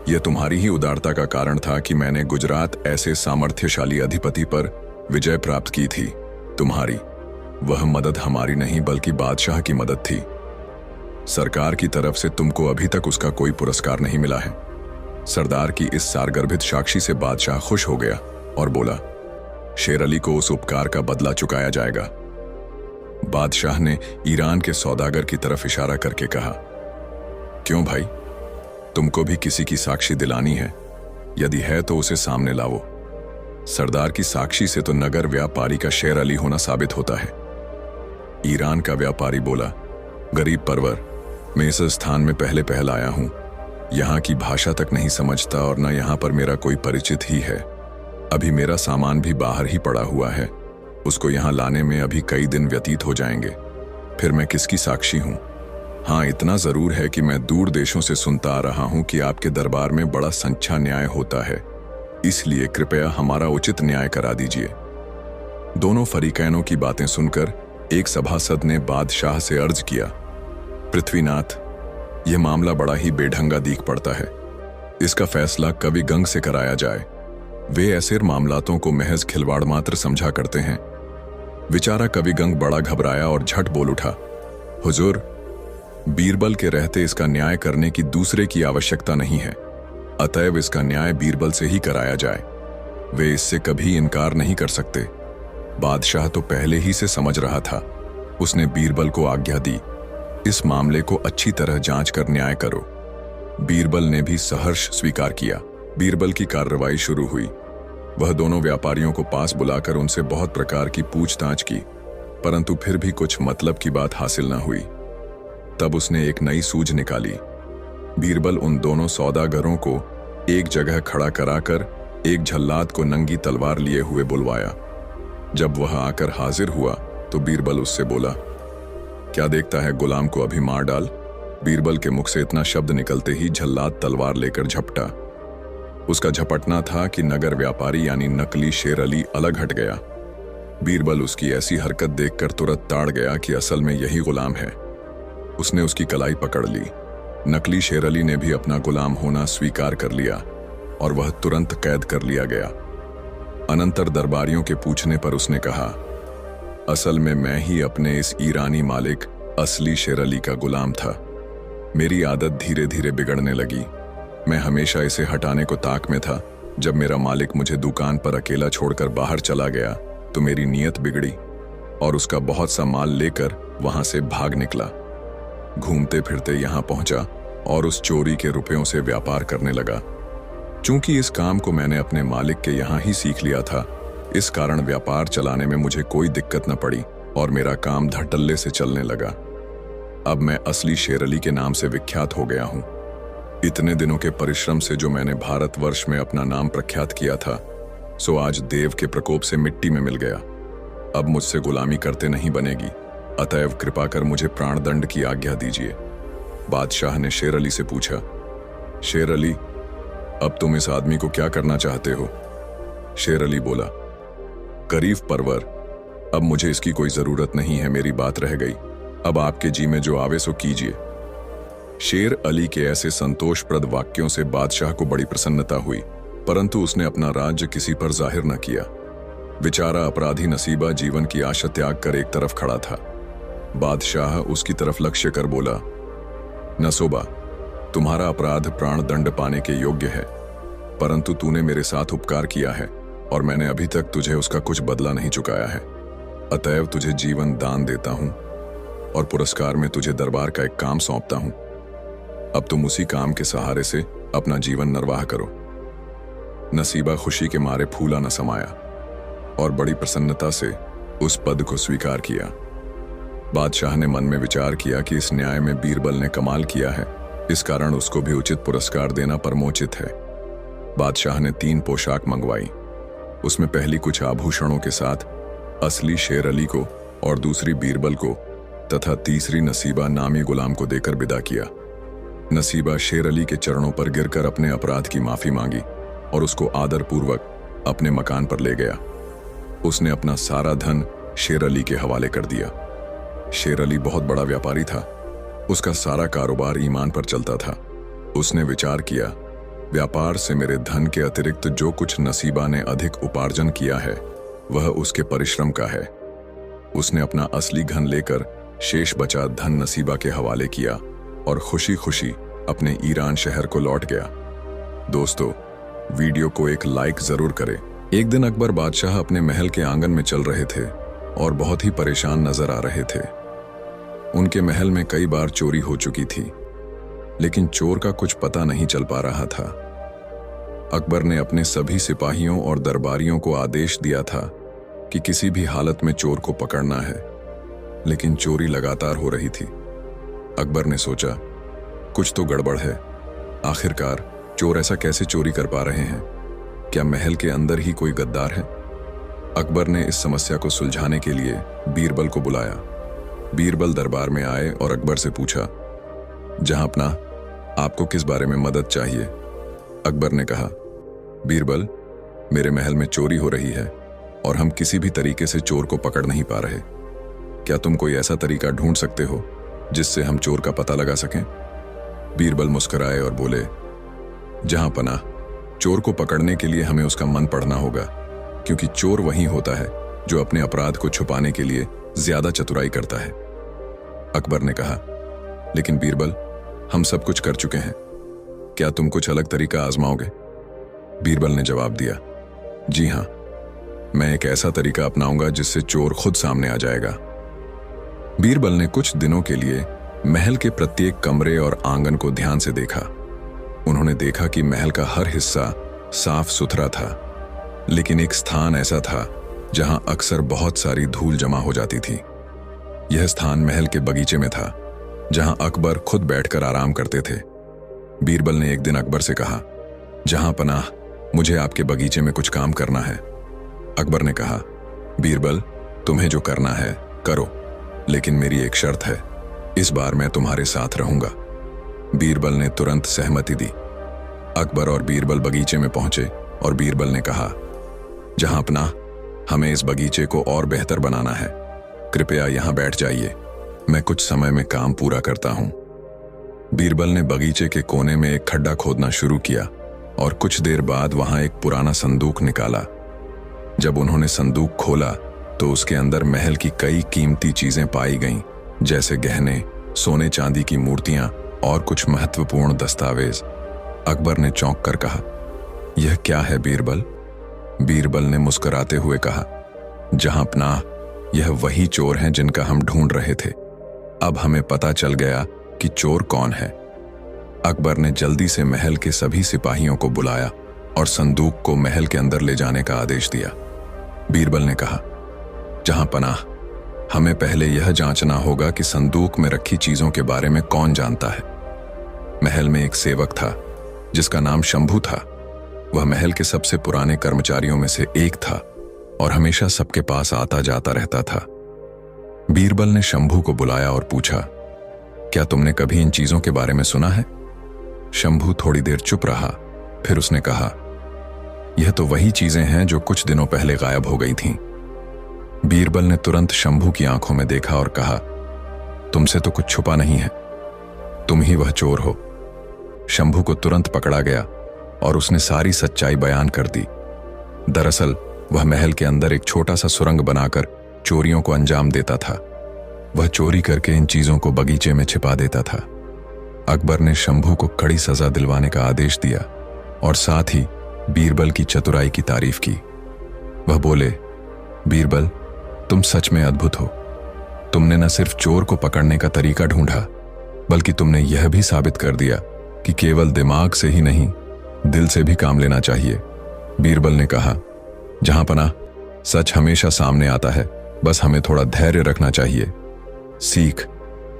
यह तुम्हारी ही उदारता का कारण था कि मैंने गुजरात ऐसे सामर्थ्यशाली अधिपति पर विजय प्राप्त की थी। तुम्हारी वह मदद हमारी नहीं बल्कि बादशाह की मदद थी। सरकार की तरफ से तुमको अभी तक उसका कोई पुरस्कार नहीं मिला है। सरदार की इस सारगर्भित साक्षी से बादशाह खुश हो गया और बोला, शेर अली को उस उपकार का बदला चुकाया जाएगा। बादशाह ने ईरान के सौदागर की तरफ इशारा करके कहा, क्यों भाई, तुमको भी किसी की साक्षी दिलानी है? यदि है तो उसे सामने लाओ। सरदार की साक्षी से तो नगर व्यापारी का शेर अली होना साबित होता है। ईरान का व्यापारी बोला, गरीब परवर, मैं इस स्थान में पहले पहल आया हूं। यहाँ की भाषा तक नहीं समझता और न यहाँ पर मेरा कोई परिचित ही है। अभी मेरा सामान भी बाहर ही पड़ा हुआ है। उसको यहाँ लाने में अभी कई दिन व्यतीत हो जाएंगे। फिर मैं किसकी साक्षी हूँ? हाँ, इतना जरूर है कि मैं दूर देशों से सुनता आ रहा हूँ कि आपके दरबार में बड़ा सच्चा न्याय होता है। इसलिए कृपया हमारा उचित न्याय करा दीजिए। दोनों फरीकैनों की बातें सुनकर एक सभासद ने बादशाह से अर्ज किया, पृथ्वीनाथ, यह मामला बड़ा ही बेढंगा दीख पड़ता है। इसका फैसला कवि गंग से कराया जाए। वे ऐसे मामलातों को महज खिलवाड़ मात्र समझा करते हैं। बेचारा कवि गंग बड़ा घबराया और झट बोल उठा, हुजूर, बीरबल के रहते इसका न्याय करने की दूसरे की आवश्यकता नहीं है। अतएव इसका न्याय बीरबल से ही कराया जाए। वे इससे कभी इनकार नहीं कर सकते। बादशाह तो पहले ही से समझ रहा था। उसने बीरबल को आज्ञा दी, इस मामले को अच्छी तरह जांच कर न्याय करो। बीरबल ने भी सहर्ष स्वीकार किया। बीरबल की कार्रवाई शुरू हुई। वह दोनों व्यापारियों को पास बुलाकर उनसे बहुत प्रकार की पूछताछ की, परंतु फिर भी कुछ मतलब की बात हासिल न हुई। तब उसने एक नई सूझ निकाली। बीरबल उन दोनों सौदागरों को एक जगह खड़ा कराकर एक झल्लाद को नंगी तलवार लिए हुए बुलवाया। जब वह आकर हाजिर हुआ तो बीरबल उससे बोला, क्या देखता है, गुलाम को अभी मार डाल। बीरबल के मुख से इतना शब्द निकलते ही झल्लाद तलवार लेकर झपटा। उसका झपटना था कि नगर व्यापारी यानी नकली शेर अली अलग हट गया। बीरबल उसकी ऐसी हरकत देखकर तुरंत ताड़ गया कि असल में यही गुलाम है। उसने उसकी कलाई पकड़ ली। नकली शेर अली ने भी अपना गुलाम होना स्वीकार कर लिया और वह तुरंत कैद कर लिया गया। अनंतर दरबारियों के पूछने पर उसने कहा, असल में मैं ही अपने इस ईरानी मालिक असली शेर अली का गुलाम था। मेरी आदत धीरे धीरे बिगड़ने लगी। मैं हमेशा इसे हटाने को ताक में था। जब मेरा मालिक मुझे दुकान पर अकेला छोड़कर बाहर चला गया तो मेरी नीयत बिगड़ी और उसका बहुत सा माल लेकर वहां से भाग निकला। घूमते फिरते यहां पहुंचा और उस चोरी के रुपयों से व्यापार करने लगा। चूंकि इस काम को मैंने अपने मालिक के यहां ही सीख लिया था, इस कारण व्यापार चलाने में मुझे कोई दिक्कत न पड़ी और मेरा काम धड़ल्ले से चलने लगा। अब मैं असली शेर अली के नाम से विख्यात हो गया हूं। इतने दिनों के परिश्रम से जो मैंने भारतवर्ष में अपना नाम प्रख्यात किया था, सो आज देव के प्रकोप से मिट्टी में मिल गया। अब मुझसे गुलामी करते नहीं बनेगी। अतएव कृपा कर मुझे प्राणदंड की आज्ञा दीजिए। बादशाह ने शेर अली से पूछा, शेर अली, अब तुम इस आदमी को क्या करना चाहते हो? शेर अली बोला, गरीब परवर, अब मुझे इसकी कोई जरूरत नहीं है। मेरी बात रह गई। अब आपके जी में जो आवे सो कीजिए। शेर अली के ऐसे संतोषप्रद वाक्यों से बादशाह को बड़ी प्रसन्नता हुई, परंतु उसने अपना राज्य किसी पर जाहिर न किया। बेचारा अपराधी नसीबा जीवन की आशा त्याग कर एक तरफ खड़ा था। बादशाह उसकी तरफ लक्ष्य कर बोला, नसोबा, तुम्हारा अपराध प्राण दंड पाने के योग्य है, परंतु तूने मेरे साथ उपकार किया है और मैंने अभी तक तुझे उसका कुछ बदला नहीं चुकाया है। अतएव तुझे जीवन दान देता हूं और पुरस्कार में तुझे दरबार का एक काम सौंपता हूं। अब तुम उसी काम के सहारे से अपना जीवन निर्वाह करो। नसीबा खुशी के मारे फूला न समाया और बड़ी प्रसन्नता से उस पद को स्वीकार किया। बादशाह ने मन में विचार किया कि इस न्याय में बीरबल ने कमाल किया है, इस कारण उसको भी उचित पुरस्कार देना परमोचित है। बादशाह ने 3 पोशाक मंगवाई। उसमें पहली कुछ आभूषणों के साथ असली शेर अली को और दूसरी बीरबल को तथा तीसरी नसीबा नामी गुलाम को देकर विदा किया। नसीबा शेर अली के चरणों पर गिरकर अपने अपराध की माफी मांगी और उसको आदरपूर्वक अपने मकान पर ले गया। उसने अपना सारा धन शेर अली के हवाले कर दिया। शेर अली बहुत बड़ा व्यापारी था। उसका सारा कारोबार ईमान पर चलता था। उसने विचार किया, व्यापार से मेरे धन के अतिरिक्त जो कुछ नसीबा ने अधिक उपार्जन किया है वह उसके परिश्रम का है। उसने अपना असली धन लेकर शेष बचा धन नसीबा के हवाले किया और खुशी खुशी अपने ईरान शहर को लौट गया। दोस्तों, वीडियो को एक लाइक जरूर करें। एक दिन अकबर बादशाह अपने महल के आंगन में चल रहे थे और बहुत ही परेशान नजर आ रहे थे। उनके महल में कई बार चोरी हो चुकी थी, लेकिन चोर का कुछ पता नहीं चल पा रहा था। अकबर ने अपने सभी सिपाहियों और दरबारियों को आदेश दिया था कि किसी भी हालत में चोर को पकड़ना है, लेकिन चोरी लगातार हो रही थी। अकबर ने सोचा, कुछ तो गड़बड़ है। आखिरकार चोर ऐसा कैसे चोरी कर पा रहे हैं? क्या महल के अंदर ही कोई गद्दार है? अकबर ने इस समस्या को सुलझाने के लिए बीरबल को बुलाया। बीरबल दरबार में आए और अकबर से पूछा, जहांपना, आपको किस बारे में मदद चाहिए? अकबर ने कहा, बीरबल, मेरे महल में चोरी हो रही है और हम किसी भी तरीके से चोर को पकड़ नहीं पा रहे। क्या तुम कोई ऐसा तरीका ढूंढ सकते हो जिससे हम चोर का पता लगा सकें? बीरबल मुस्कुराए और बोले, जहांपना, चोर को पकड़ने के लिए हमें उसका मन पढ़ना होगा, क्योंकि चोर वही होता है जो अपने अपराध को छुपाने के लिए ज्यादा चतुराई करता है। अकबर ने कहा, लेकिन बीरबल, हम सब कुछ कर चुके हैं, क्या तुम कुछ अलग तरीका आजमाओगे? बीरबल ने जवाब दिया, जी हां, मैं एक ऐसा तरीका अपनाऊंगा जिससे चोर खुद सामने आ जाएगा। बीरबल ने कुछ दिनों के लिए महल के प्रत्येक कमरे और आंगन को ध्यान से देखा। उन्होंने देखा कि महल का हर हिस्सा साफ सुथरा था, लेकिन एक स्थान ऐसा था जहां अक्सर बहुत सारी धूल जमा हो जाती थी। यह स्थान महल के बगीचे में था, जहां अकबर खुद बैठकर आराम करते थे। बीरबल ने एक दिन अकबर से कहा, जहांपनाह, मुझे आपके बगीचे में कुछ काम करना है। अकबर ने कहा, बीरबल, तुम्हें जो करना है करो, लेकिन मेरी एक शर्त है, इस बार मैं तुम्हारे साथ रहूंगा। बीरबल ने तुरंत सहमति दी। अकबर और बीरबल बगीचे में पहुंचे और बीरबल ने कहा, जहांपनाह, हमें इस बगीचे को और बेहतर बनाना है, कृपया यहां बैठ जाइए, मैं कुछ समय में काम पूरा करता हूं। बीरबल ने बगीचे के कोने में एक खड्डा खोदना शुरू किया और कुछ देर बाद वहां एक पुराना संदूक निकाला। जब उन्होंने संदूक खोला तो उसके अंदर महल की कई कीमती चीजें पाई गईं, जैसे गहने, सोने चांदी की मूर्तियां और कुछ महत्वपूर्ण दस्तावेज। अकबर ने चौंक कर कहा, यह क्या है बीरबल? बीरबल ने मुस्कुराते हुए कहा, जहांपनाह, यह वही चोर हैं जिनका हम ढूंढ रहे थे। अब हमें पता चल गया कि चोर कौन है। अकबर ने जल्दी से महल के सभी सिपाहियों को बुलाया और संदूक को महल के अंदर ले जाने का आदेश दिया। बीरबल ने कहा, जहांपनाह, हमें पहले यह जांचना होगा कि संदूक में रखी चीजों के बारे में कौन जानता है। महल में एक सेवक था जिसका नाम शंभू था। वह महल के सबसे पुराने कर्मचारियों में से एक था और हमेशा सबके पास आता जाता रहता था। बीरबल ने शंभू को बुलाया और पूछा, क्या तुमने कभी इन चीजों के बारे में सुना है? शंभू थोड़ी देर चुप रहा, फिर उसने कहा, यह तो वही चीजें हैं जो कुछ दिनों पहले गायब हो गई थीं। बीरबल ने तुरंत शंभू की आंखों में देखा और कहा, तुमसे तो कुछ छुपा नहीं है, तुम ही वह चोर हो। शंभू को तुरंत पकड़ा गया और उसने सारी सच्चाई बयान कर दी। दरअसल वह महल के अंदर एक छोटा सा सुरंग बनाकर चोरियों को अंजाम देता था। वह चोरी करके इन चीजों को बगीचे में छिपा देता था। अकबर ने शंभू को कड़ी सजा दिलवाने का आदेश दिया और साथ ही बीरबल की चतुराई की तारीफ की। वह बोले, बीरबल, तुम सच में अद्भुत हो। तुमने न सिर्फ चोर को पकड़ने का तरीका ढूंढा, बल्कि तुमने यह भी साबित कर दिया कि केवल दिमाग से ही नहीं, दिल से भी काम लेना चाहिए। बीरबल ने कहा, जहांपनाह, सच हमेशा सामने आता है, बस हमें थोड़ा धैर्य रखना चाहिए। सीख,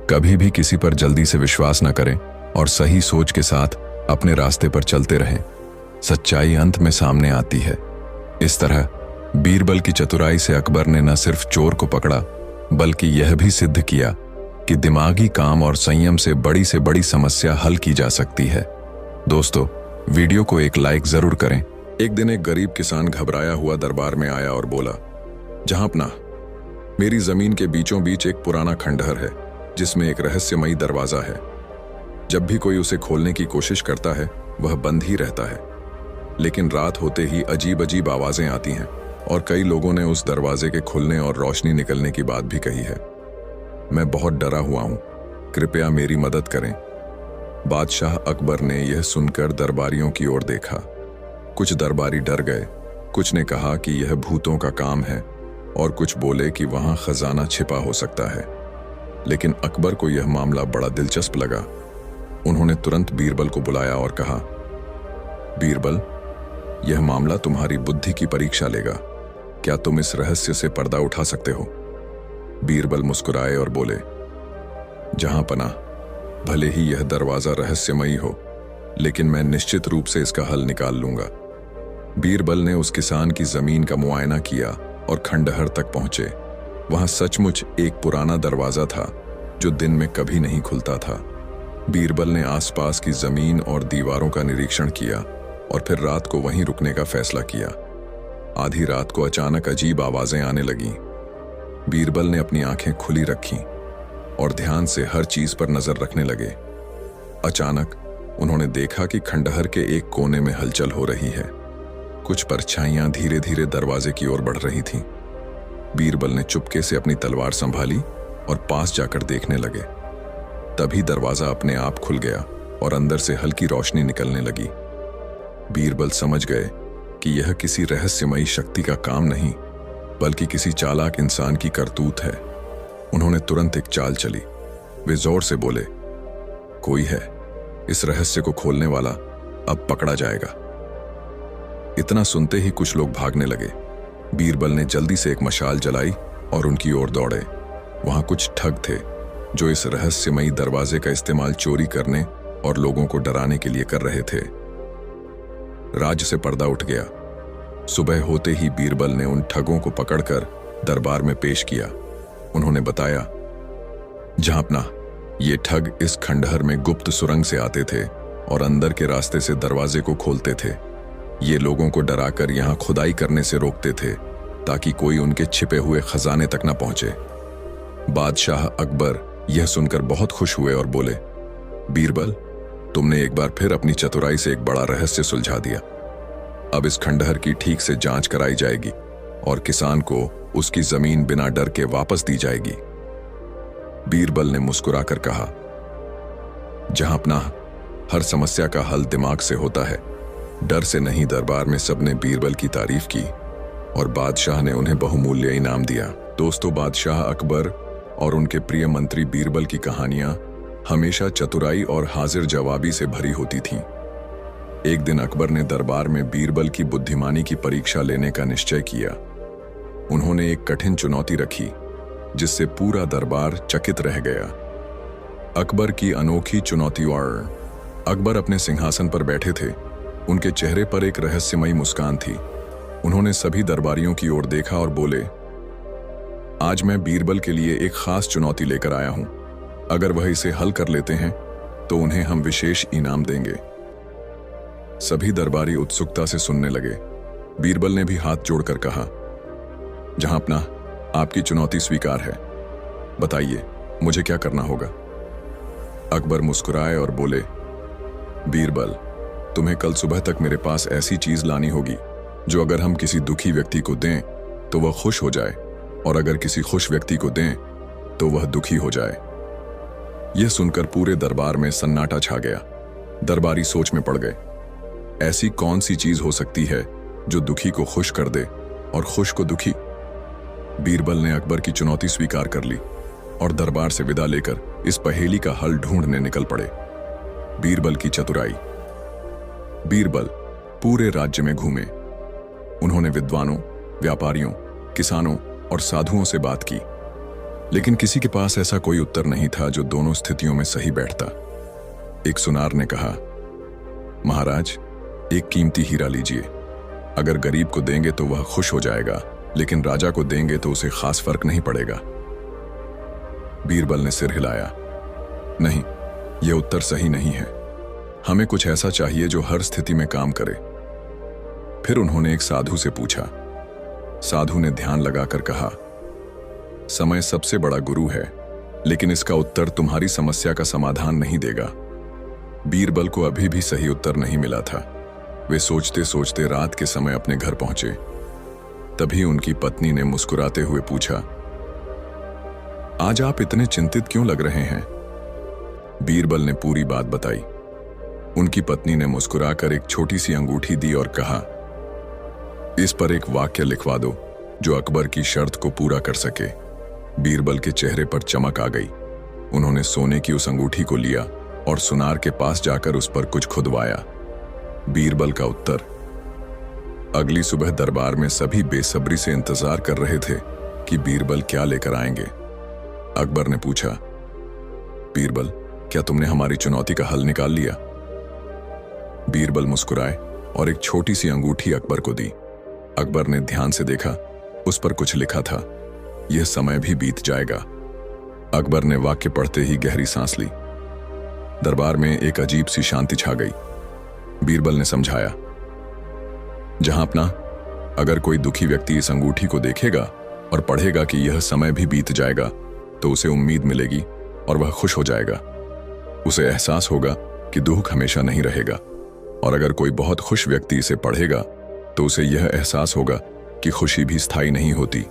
कभी भी किसी पर जल्दी से विश्वास न करें और सही सोच के साथ अपने रास्ते पर चलते रहें। सच्चाई अंत में सामने आती है। इस तरह बीरबल की चतुराई से अकबर ने न सिर्फ चोर को पकड़ा, बल्कि यह भी सिद्ध किया कि दिमागी काम और संयम से बड़ी समस्या हल की जा सकती है। दोस्तों, वीडियो को एक लाइक जरूर करें। एक दिन एक गरीब किसान घबराया हुआ दरबार में आया और बोला, जहांपनाह, मेरी जमीन के बीचों बीच एक पुराना खंडहर है जिसमें एक रहस्यमयी दरवाजा है। जब भी कोई उसे खोलने की कोशिश करता है वह बंद ही रहता है, लेकिन रात होते ही अजीब अजीब आवाजें आती हैं और कई लोगों ने उस दरवाजे के खुलने और रोशनी निकलने की बात भी कही है। मैं बहुत डरा हुआ हूं, कृपया मेरी मदद करें। बादशाह अकबर ने यह सुनकर दरबारियों की ओर देखा। कुछ दरबारी डर गए, कुछ ने कहा कि यह भूतों का काम है और कुछ बोले कि वहां खजाना छिपा हो सकता है। लेकिन अकबर को यह मामला बड़ा दिलचस्प लगा। उन्होंने तुरंत बीरबल को बुलाया और कहा, बीरबल, यह मामला तुम्हारी बुद्धि की परीक्षा लेगा। क्या तुम इस रहस्य से पर्दा उठा सकते हो? बीरबल मुस्कुराए और बोले, जहां पनाह, भले ही यह दरवाजा रहस्यमयी हो, लेकिन मैं निश्चित रूप से इसका हल निकाल लूंगा। बीरबल ने उस किसान की जमीन का मुआयना किया और खंडहर तक पहुंचे। वहां सचमुच एक पुराना दरवाजा था जो दिन में कभी नहीं खुलता था। बीरबल ने आसपास की जमीन और दीवारों का निरीक्षण किया और फिर रात को वहीं रुकने का फैसला किया। आधी रात को अचानक अजीब आवाजें आने लगीं। बीरबल ने अपनी आंखें खुली रखीं और ध्यान से हर चीज पर नजर रखने लगे। अचानक उन्होंने देखा कि खंडहर के एक कोने में हलचल हो रही है। कुछ परछाइयां धीरे धीरे दरवाजे की ओर बढ़ रही थीं। बीरबल ने चुपके से अपनी तलवार संभाली और पास जाकर देखने लगे। तभी दरवाजा अपने आप खुल गया और अंदर से हल्की रोशनी निकलने लगी। बीरबल समझ गए कि यह किसी रहस्यमयी शक्ति का काम नहीं, बल्कि किसी चालाक इंसान की करतूत है। उन्होंने तुरंत एक चाल चली। वे जोर से बोले, कोई है, इस रहस्य को खोलने वाला अब पकड़ा जाएगा। इतना सुनते ही कुछ लोग भागने लगे। बीरबल ने जल्दी से एक मशाल जलाई और उनकी ओर दौड़े। वहां कुछ ठग थे जो इस रहस्यमयी दरवाजे का इस्तेमाल चोरी करने और लोगों को डराने के लिए कर रहे थे। राज से पर्दा उठ गया। सुबह होते ही बीरबल ने उन ठगों को पकड़कर दरबार में पेश किया। उन्होंने बताया, जहांपना, ये ठग इस खंडहर में गुप्त सुरंग से आते थे और अंदर के रास्ते से दरवाजे को खोलते थे। ये लोगों को डराकर यहां खुदाई करने से रोकते थे ताकि कोई उनके छिपे हुए खजाने तक न पहुंचे। बादशाह अकबर यह सुनकर बहुत खुश हुए और बोले, बीरबल, तुमने एक बार फिर अपनी चतुराई से एक बड़ा रहस्य सुलझा दिया। अब इस खंडहर की ठीक से जांच कराई जाएगी और किसान को उसकी जमीन बिना डर के वापस दी जाएगी। बीरबल ने मुस्कुराकर कहा, जहांपना, हर समस्या का हल दिमाग से होता है, डर से नहीं। दरबार में सबने बीरबल की तारीफ की और बादशाह ने उन्हें बहुमूल्य इनाम दिया। दोस्तों, बादशाह अकबर और उनके प्रिय मंत्री बीरबल की कहानियां हमेशा चतुराई और हाजिर जवाबी से भरी होती थीं। एक दिन अकबर ने दरबार में बीरबल की बुद्धिमानी की परीक्षा लेने का निश्चय किया। उन्होंने एक कठिन चुनौती रखी जिससे पूरा दरबार चकित रह गया। अकबर की अनोखी चुनौती। और अकबर अपने सिंहासन पर बैठे थे। उनके चेहरे पर एक रहस्यमयी मुस्कान थी। उन्होंने सभी दरबारियों की ओर देखा और बोले, आज मैं बीरबल के लिए एक खास चुनौती लेकर आया हूं। अगर वह इसे हल कर लेते हैं तो उन्हें हम विशेष इनाम देंगे। सभी दरबारी उत्सुकता से सुनने लगे। बीरबल ने भी हाथ जोड़कर कहा, जहांपना, आपकी चुनौती स्वीकार है। बताइए, मुझे क्या करना होगा? अकबर मुस्कुराए और बोले, बीरबल, तुम्हें कल सुबह तक मेरे पास ऐसी चीज लानी होगी जो अगर हम किसी दुखी व्यक्ति को दें तो वह खुश हो जाए, और अगर किसी खुश व्यक्ति को दें तो वह दुखी हो जाए। यह सुनकर पूरे दरबार में सन्नाटा छा गया। दरबारी सोच में पड़ गए। ऐसी कौन सी चीज हो सकती है जो दुखी को खुश कर दे और खुश को दुखी? बीरबल ने अकबर की चुनौती स्वीकार कर ली और दरबार से विदा लेकर इस पहेली का हल ढूंढने निकल पड़े। बीरबल की चतुराई। बीरबल पूरे राज्य में घूमे। उन्होंने विद्वानों, व्यापारियों, किसानों और साधुओं से बात की, लेकिन किसी के पास ऐसा कोई उत्तर नहीं था जो दोनों स्थितियों में सही बैठता। एक सुनार ने कहा, महाराज, एक कीमती हीरा लीजिए। अगर गरीब को देंगे तो वह खुश हो जाएगा, लेकिन राजा को देंगे तो उसे खास फर्क नहीं पड़ेगा। बीरबल ने सिर हिलाया, नहीं, यह उत्तर सही नहीं है। हमें कुछ ऐसा चाहिए जो हर स्थिति में काम करे। फिर उन्होंने एक साधु से पूछा। साधु ने ध्यान लगाकर कहा, समय सबसे बड़ा गुरु है, लेकिन इसका उत्तर तुम्हारी समस्या का समाधान नहीं देगा। बीरबल को अभी भी सही उत्तर नहीं मिला था। वे सोचते सोचते रात के समय अपने घर पहुंचे। तभी उनकी पत्नी ने मुस्कुराते हुए पूछा, आज आप इतने चिंतित क्यों लग रहे हैं? बीरबल ने पूरी बात बताई। उनकी पत्नी ने मुस्कुराकर एक छोटी सी अंगूठी दी और कहा, इस पर एक वाक्य लिखवा दो जो अकबर की शर्त को पूरा कर सके। बीरबल के चेहरे पर चमक आ गई। उन्होंने सोने की उस अंगूठी को लिया और सुनार के पास जाकर उस पर कुछ खुदवाया। बीरबल का उत्तर, अगली सुबह दरबार में सभी बेसब्री से इंतजार कर रहे थे कि बीरबल क्या लेकर आएंगे। अकबर ने पूछा, बीरबल, क्या तुमने हमारी चुनौती का हल निकाल लिया? बीरबल मुस्कुराए और एक छोटी सी अंगूठी अकबर को दी। अकबर ने ध्यान से देखा, उस पर कुछ लिखा था, यह समय भी बीत जाएगा। अकबर ने वाक्य पढ़ते ही गहरी सांस ली। दरबार में एक अजीब सी शांति छा गई। बीरबल ने समझाया, जहां अपना, अगर कोई दुखी व्यक्ति इस अंगूठी को देखेगा और पढ़ेगा कि यह समय भी बीत जाएगा, तो उसे उम्मीद मिलेगी और वह खुश हो जाएगा। उसे एहसास होगा कि दुख हमेशा नहीं रहेगा। और अगर कोई बहुत खुश व्यक्ति इसे पढ़ेगा तो उसे यह एहसास होगा कि खुशी भी स्थायी नहीं होती,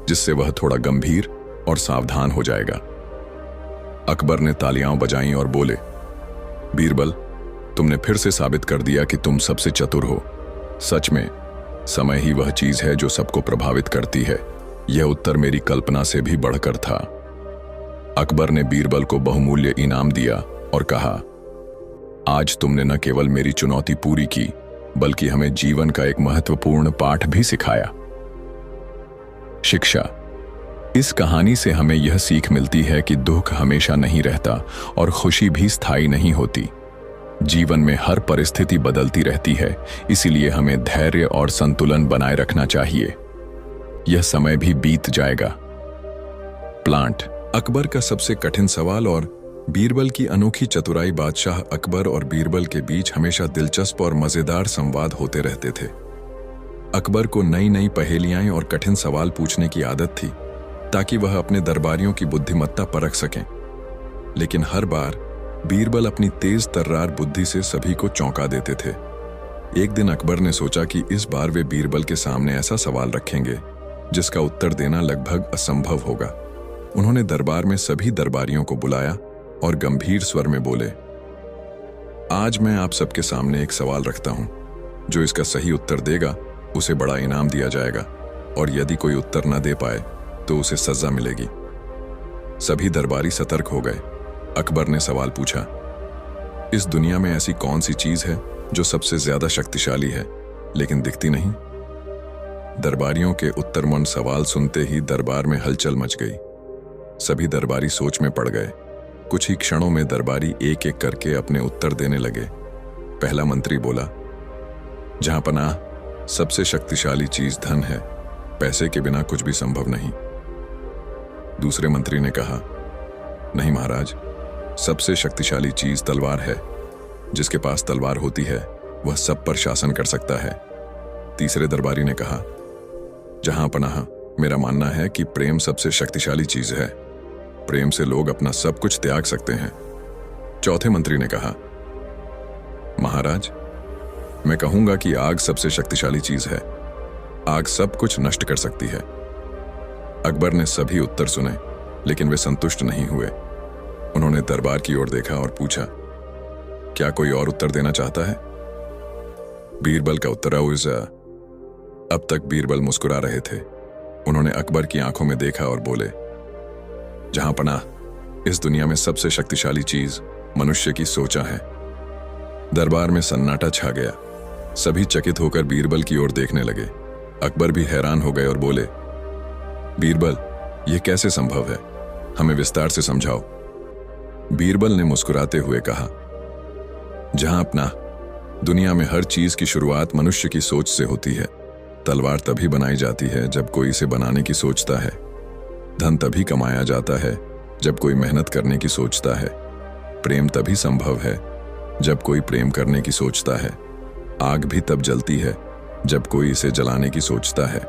जिससे वह थोड़ा गंभीर और सावधान हो जाएगा। अकबर ने तालियां बजाईं और बोले, बीरबल, तुमने फिर से साबित कर दिया कि तुम सबसे चतुर हो। सच में समय ही वह चीज है जो सबको प्रभावित करती है। यह उत्तर मेरी कल्पना से भी बढ़कर था। अकबर ने बीरबल को बहुमूल्य इनाम दिया और कहा, आज तुमने न केवल मेरी चुनौती पूरी की, बल्कि हमें जीवन का एक महत्वपूर्ण पाठ भी सिखाया। शिक्षा। इस कहानी से हमें यह सीख मिलती है कि दुख हमेशा नहीं रहता और खुशी भी स्थायी नहीं होती। जीवन में हर परिस्थिति बदलती रहती है, इसीलिए हमें धैर्य और संतुलन बनाए रखना चाहिए। यह समय भी बीत जाएगा। प्लांट। अकबर का सबसे कठिन सवाल और बीरबल की अनोखी चतुराई। बादशाह अकबर और बीरबल के बीच हमेशा दिलचस्प और मजेदार संवाद होते रहते थे। अकबर को नई नई पहेलियां और कठिन सवाल पूछने की आदत थी, ताकि वह अपने दरबारियों की बुद्धिमत्ता परख सकें। लेकिन हर बार बीरबल अपनी तेज तर्रार बुद्धि से सभी को चौंका देते थे। एक दिन अकबर ने सोचा कि इस बार वे बीरबल के सामने ऐसा सवाल रखेंगे जिसका उत्तर देना लगभग असंभव होगा। उन्होंने दरबार में सभी दरबारियों को बुलाया और गंभीर स्वर में बोले, आज मैं आप सबके सामने एक सवाल रखता हूं। जो इसका सही उत्तर देगा उसे बड़ा इनाम दिया जाएगा, और यदि कोई उत्तर न दे पाए तो उसे सजा मिलेगी। सभी दरबारी सतर्क हो गए। अकबर ने सवाल पूछा, इस दुनिया में ऐसी कौन सी चीज है जो सबसे ज्यादा शक्तिशाली है लेकिन दिखती नहीं? दरबारियों के उत्तरमंड सवाल सुनते ही दरबार में हलचल मच गई। सभी दरबारी सोच में पड़ गए। कुछ ही क्षणों में दरबारी एक एक करके अपने उत्तर देने लगे। पहला मंत्री बोला, जहां पनाह, सबसे शक्तिशाली चीज धन है, पैसे के बिना कुछ भी संभव नहीं। दूसरे मंत्री ने कहा, नहीं महाराज, सबसे शक्तिशाली चीज तलवार है। जिसके पास तलवार होती है वह सब पर शासन कर सकता है। तीसरे दरबारी ने कहा, जहां पनाह, मेरा मानना है कि प्रेम सबसे शक्तिशाली चीज है। प्रेम से लोग अपना सब कुछ त्याग सकते हैं। चौथे मंत्री ने कहा, महाराज, मैं कहूंगा कि आग सबसे शक्तिशाली चीज है। आग सब कुछ नष्ट कर सकती है। अकबर ने सभी उत्तर सुने, लेकिन वे संतुष्ट नहीं हुए। उन्होंने दरबार की ओर देखा और पूछा, क्या कोई और उत्तर देना चाहता है? बीरबल का उत्तर अब तक बीरबल मुस्कुरा रहे थे। उन्होंने अकबर की आंखों में देखा और बोले, जहां पनाह, इस दुनिया में सबसे शक्तिशाली चीज मनुष्य की सोचा है। दरबार में सन्नाटा छा गया। सभी चकित होकर बीरबल की ओर देखने लगे। अकबर भी हैरान हो गए और बोले, बीरबल, यह कैसे संभव है? हमें विस्तार से समझाओ। बीरबल ने मुस्कुराते हुए कहा, जहां अपना, दुनिया में हर चीज की शुरुआत मनुष्य की सोच से होती है। तलवार तभी बनाई जाती है जब कोई इसे बनाने की सोचता है। धन तभी कमाया जाता है जब कोई मेहनत करने की सोचता है। प्रेम तभी संभव है जब कोई प्रेम करने की सोचता है। आग भी तब जलती है जब कोई इसे जलाने की सोचता है।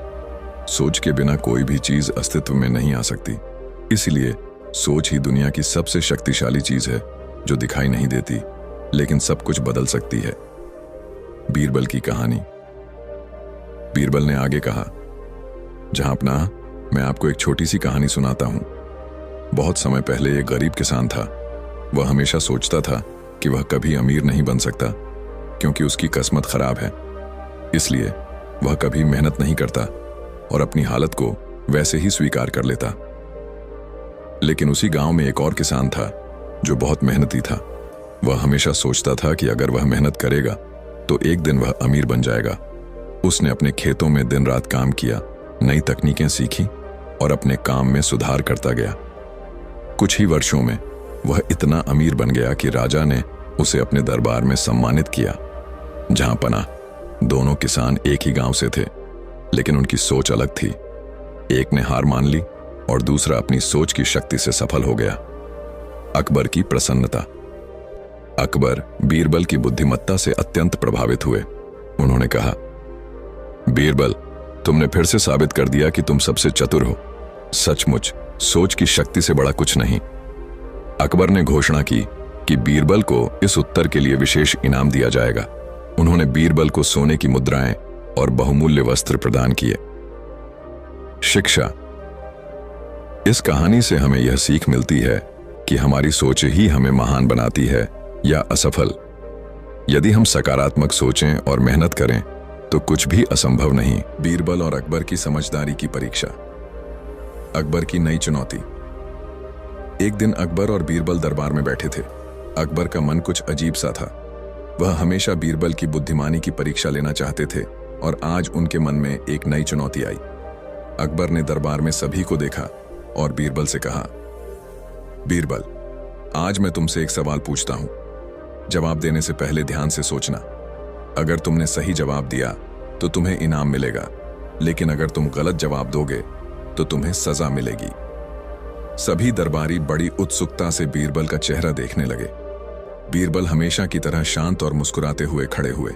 सोच के बिना कोई भी चीज अस्तित्व में नहीं आ सकती। इसलिए सोच ही दुनिया की सबसे शक्तिशाली चीज है, जो दिखाई नहीं देती लेकिन सब कुछ बदल सकती है। बीरबल की कहानी। बीरबल ने आगे कहा, जहां अपना, मैं आपको एक छोटी सी कहानी सुनाता हूं। बहुत समय पहले एक गरीब किसान था। वह हमेशा सोचता था कि वह कभी अमीर नहीं बन सकता, क्योंकि उसकी किस्मत खराब है। इसलिए वह कभी मेहनत नहीं करता और अपनी हालत को वैसे ही स्वीकार कर लेता। लेकिन उसी गांव में एक और किसान था जो बहुत मेहनती था। वह हमेशा सोचता था कि अगर वह मेहनत करेगा तो एक दिन वह अमीर बन जाएगा। उसने अपने खेतों में दिन रात काम किया, नई तकनीकें सीखी और अपने काम में सुधार करता गया। कुछ ही वर्षों में वह इतना अमीर बन गया कि राजा ने उसे अपने दरबार में सम्मानित किया। जहां पना दोनों किसान एक ही गांव से थे, लेकिन उनकी सोच अलग थी। एक ने हार मान ली और दूसरा अपनी सोच की शक्ति से सफल हो गया। अकबर की प्रसन्नता। अकबर बीरबल की बुद्धिमत्ता से अत्यंत प्रभावित हुए। उन्होंने कहा, बीरबल, तुमने फिर से साबित कर दिया कि तुम सबसे चतुर हो। सचमुच सोच की शक्ति से बड़ा कुछ नहीं। अकबर ने घोषणा की कि बीरबल को इस उत्तर के लिए विशेष इनाम दिया जाएगा। उन्होंने बीरबल को सोने की मुद्राएं और बहुमूल्य वस्त्र प्रदान किए। शिक्षा। इस कहानी से हमें यह सीख मिलती है कि हमारी सोच ही हमें महान बनाती है या असफल। यदि हम सकारात्मक सोचें और मेहनत करें तो कुछ भी असंभव नहीं। बीरबल और अकबर की समझदारी की परीक्षा। अकबर की नई चुनौती। एक दिन अकबर और बीरबल दरबार में बैठे थे। अकबर का मन कुछ अजीब सा था। वह हमेशा बीरबल की बुद्धिमानी की परीक्षा लेना चाहते थे और आज उनके मन में एक नई चुनौती आई। अकबर ने दरबार में सभी को देखा और बीरबल से कहा, बीरबल, आज मैं तुमसे एक सवाल पूछता हूं। जवाब देने से पहले ध्यान से सोचना। अगर तुमने सही जवाब दिया तो तुम्हें इनाम मिलेगा, लेकिन अगर तुम गलत जवाब दोगे तो तुम्हें सजा मिलेगी। सभी दरबारी बड़ी उत्सुकता से बीरबल का चेहरा देखने लगे। बीरबल हमेशा की तरह शांत और मुस्कुराते हुए खड़े हुए।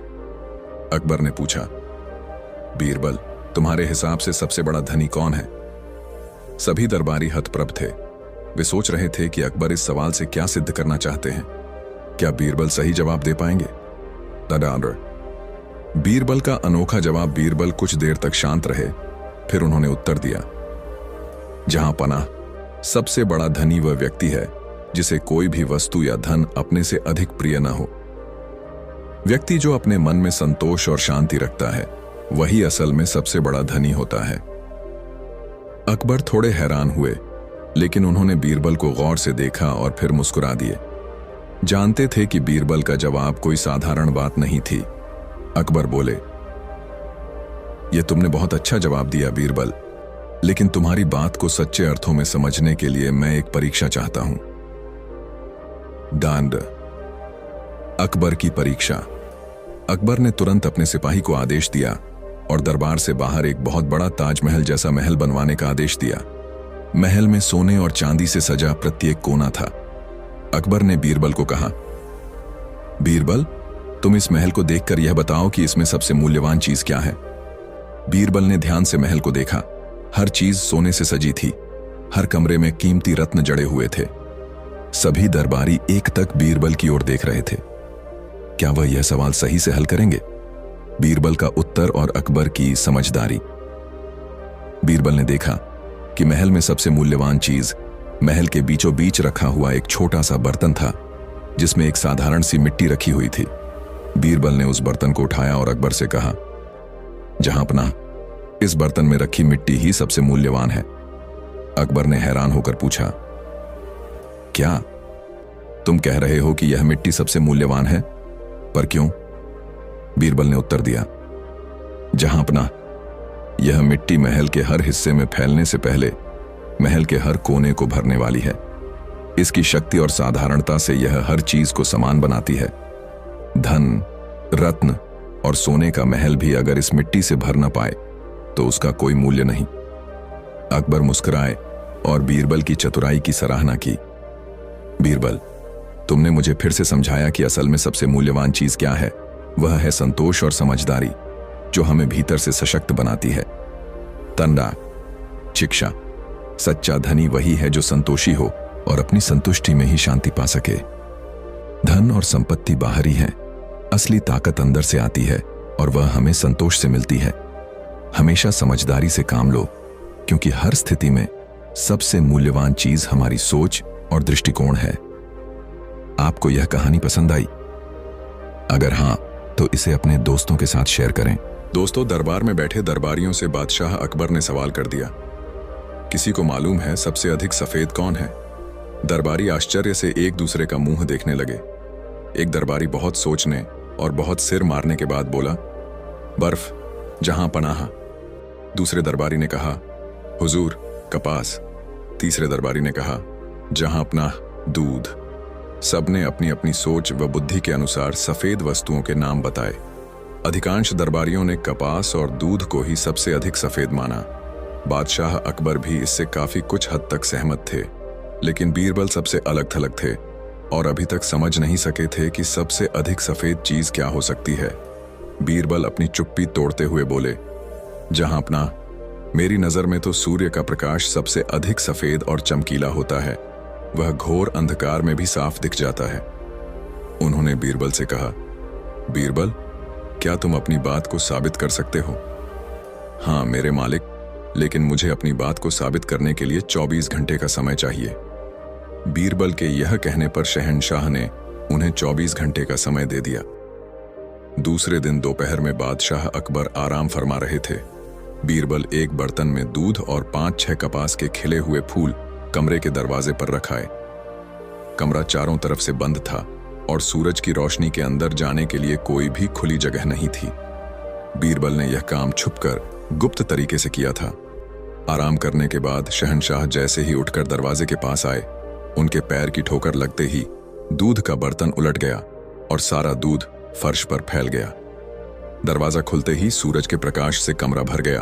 अकबर ने पूछा, बीरबल, तुम्हारे हिसाब से सबसे बड़ा धनी कौन है? सभी दरबारी हतप्रभ थे। वे सोच रहे थे कि अकबर इस सवाल से क्या सिद्ध करना चाहते हैं। क्या बीरबल सही जवाब दे पाएंगे? बीरबल का अनोखा जवाब। बीरबल कुछ देर तक शांत रहे, फिर उन्होंने उत्तर दिया, जहां पनाह सबसे बड़ा धनी वह व्यक्ति है जिसे कोई भी वस्तु या धन अपने से अधिक प्रिय न हो। व्यक्ति जो अपने मन में संतोष और शांति रखता है वही असल में सबसे बड़ा धनी होता है। अकबर थोड़े हैरान हुए, लेकिन उन्होंने बीरबल को गौर से देखा और फिर मुस्कुरा दिए। जानते थे कि बीरबल का जवाब कोई साधारण बात नहीं थी। अकबर बोले, यह तुमने बहुत अच्छा जवाब दिया बीरबल, लेकिन तुम्हारी बात को सच्चे अर्थों में समझने के लिए मैं एक परीक्षा चाहता हूं। डांड। अकबर की परीक्षा। अकबर ने तुरंत अपने सिपाही को आदेश दिया और दरबार से बाहर एक बहुत बड़ा ताजमहल जैसा महल बनवाने का आदेश दिया। महल में सोने और चांदी से सजा प्रत्येक कोना था। अकबर ने बीरबल को कहा, बीरबल, तुम इस महल को देखकर यह बताओ कि इसमें सबसे मूल्यवान चीज क्या है। बीरबल ने ध्यान से महल को देखा। हर चीज सोने से सजी थी। हर कमरे में कीमती रत्न जड़े हुए थे। सभी दरबारी एक तक बीरबल की ओर देख रहे थे। क्या वह यह सवाल सही से हल करेंगे? बीरबल का उत्तर और अकबर की समझदारी। बीरबल ने देखा कि महल में सबसे मूल्यवान चीज महल के बीचों बीच रखा हुआ एक छोटा सा बर्तन था, जिसमें एक साधारण सी मिट्टी रखी हुई थी। बीरबल ने उस बर्तन को उठाया और अकबर से कहा, जहांपनाह, इस बर्तन में रखी मिट्टी ही सबसे मूल्यवान है। अकबर ने हैरान होकर पूछा, क्या तुम कह रहे हो कि यह मिट्टी सबसे मूल्यवान है? पर क्यों? बीरबल ने उत्तर दिया, जहांपनाह, यह मिट्टी महल के हर हिस्से में फैलने से पहले महल के हर कोने को भरने वाली है। इसकी शक्ति और साधारणता से यह हर चीज को समान बनाती है। धन, रत्न और सोने का महल भी अगर इस मिट्टी से भर न पाए तो उसका कोई मूल्य नहीं। अकबर मुस्कुराए और बीरबल की चतुराई की सराहना की। बीरबल, तुमने मुझे फिर से समझाया कि असल में सबसे मूल्यवान चीज क्या है। वह है संतोष और समझदारी, जो हमें भीतर से सशक्त बनाती है। तंडा। शिक्षा। सच्चा धनी वही है जो संतोषी हो और अपनी संतुष्टि में ही शांति पा सके। धन और संपत्ति बाहरी है, असली ताकत अंदर से आती है और वह हमें संतोष से मिलती है। हमेशा समझदारी से काम लो, क्योंकि हर स्थिति में सबसे मूल्यवान चीज हमारी सोच और दृष्टिकोण है। आपको यह कहानी पसंद आई? अगर हां, तो इसे अपने दोस्तों के साथ शेयर करें। दोस्तों, दरबार में बैठे दरबारियों से बादशाह अकबर ने सवाल कर दिया, किसी को मालूम है सबसे अधिक सफेद कौन है? दरबारी आश्चर्य से एक दूसरे का मुंह देखने लगे। एक दरबारी बहुत सोचने और बहुत सिर मारने के बाद बोला, बर्फ। जहां पनाह। दूसरे दरबारी ने कहा, हुजूर, कपास। तीसरे दरबारी ने कहा, जहां पनाह, दूध। सबने अपनी अपनी सोच व बुद्धि के अनुसार सफेद वस्तुओं के नाम बताए। अधिकांश दरबारियों ने कपास और दूध को ही सबसे अधिक सफेद माना। बादशाह अकबर भी इससे काफी कुछ हद तक सहमत थे, लेकिन बीरबल सबसे अलग थलग थे और अभी तक समझ नहीं सके थे कि सबसे अधिक सफेद चीज क्या हो सकती है। बीरबल अपनी चुप्पी तोड़ते हुए बोले, जहां अपना, मेरी नजर में तो सूर्य का प्रकाश सबसे अधिक सफेद और चमकीला होता है। वह घोर अंधकार में भी साफ दिख जाता है। उन्होंने बीरबल से कहा, बीरबल, क्या तुम अपनी बात को साबित कर सकते हो? हाँ मेरे मालिक, लेकिन मुझे अपनी बात को साबित करने के लिए 24 घंटे का समय चाहिए। बीरबल के यह कहने पर शहंशाह ने उन्हें 24 घंटे का समय दे दिया। दूसरे दिन दोपहर में बादशाह अकबर आराम फरमा रहे थे। बीरबल एक बर्तन में दूध और 5-6 कपास के खिले हुए फूल कमरे के दरवाजे पर रखाए। कमरा चारों तरफ से बंद था और सूरज की रोशनी के अंदर जाने के लिए कोई भी खुली जगह नहीं थी। बीरबल ने यह काम छुपकर गुप्त तरीके से किया था। आराम करने के बाद शहंशाह जैसे ही उठकर दरवाजे के पास आए, उनके पैर की ठोकर लगते ही दूध का बर्तन उलट गया और सारा दूध फर्श पर फैल गया। दरवाजा खुलते ही सूरज के प्रकाश से कमरा भर गया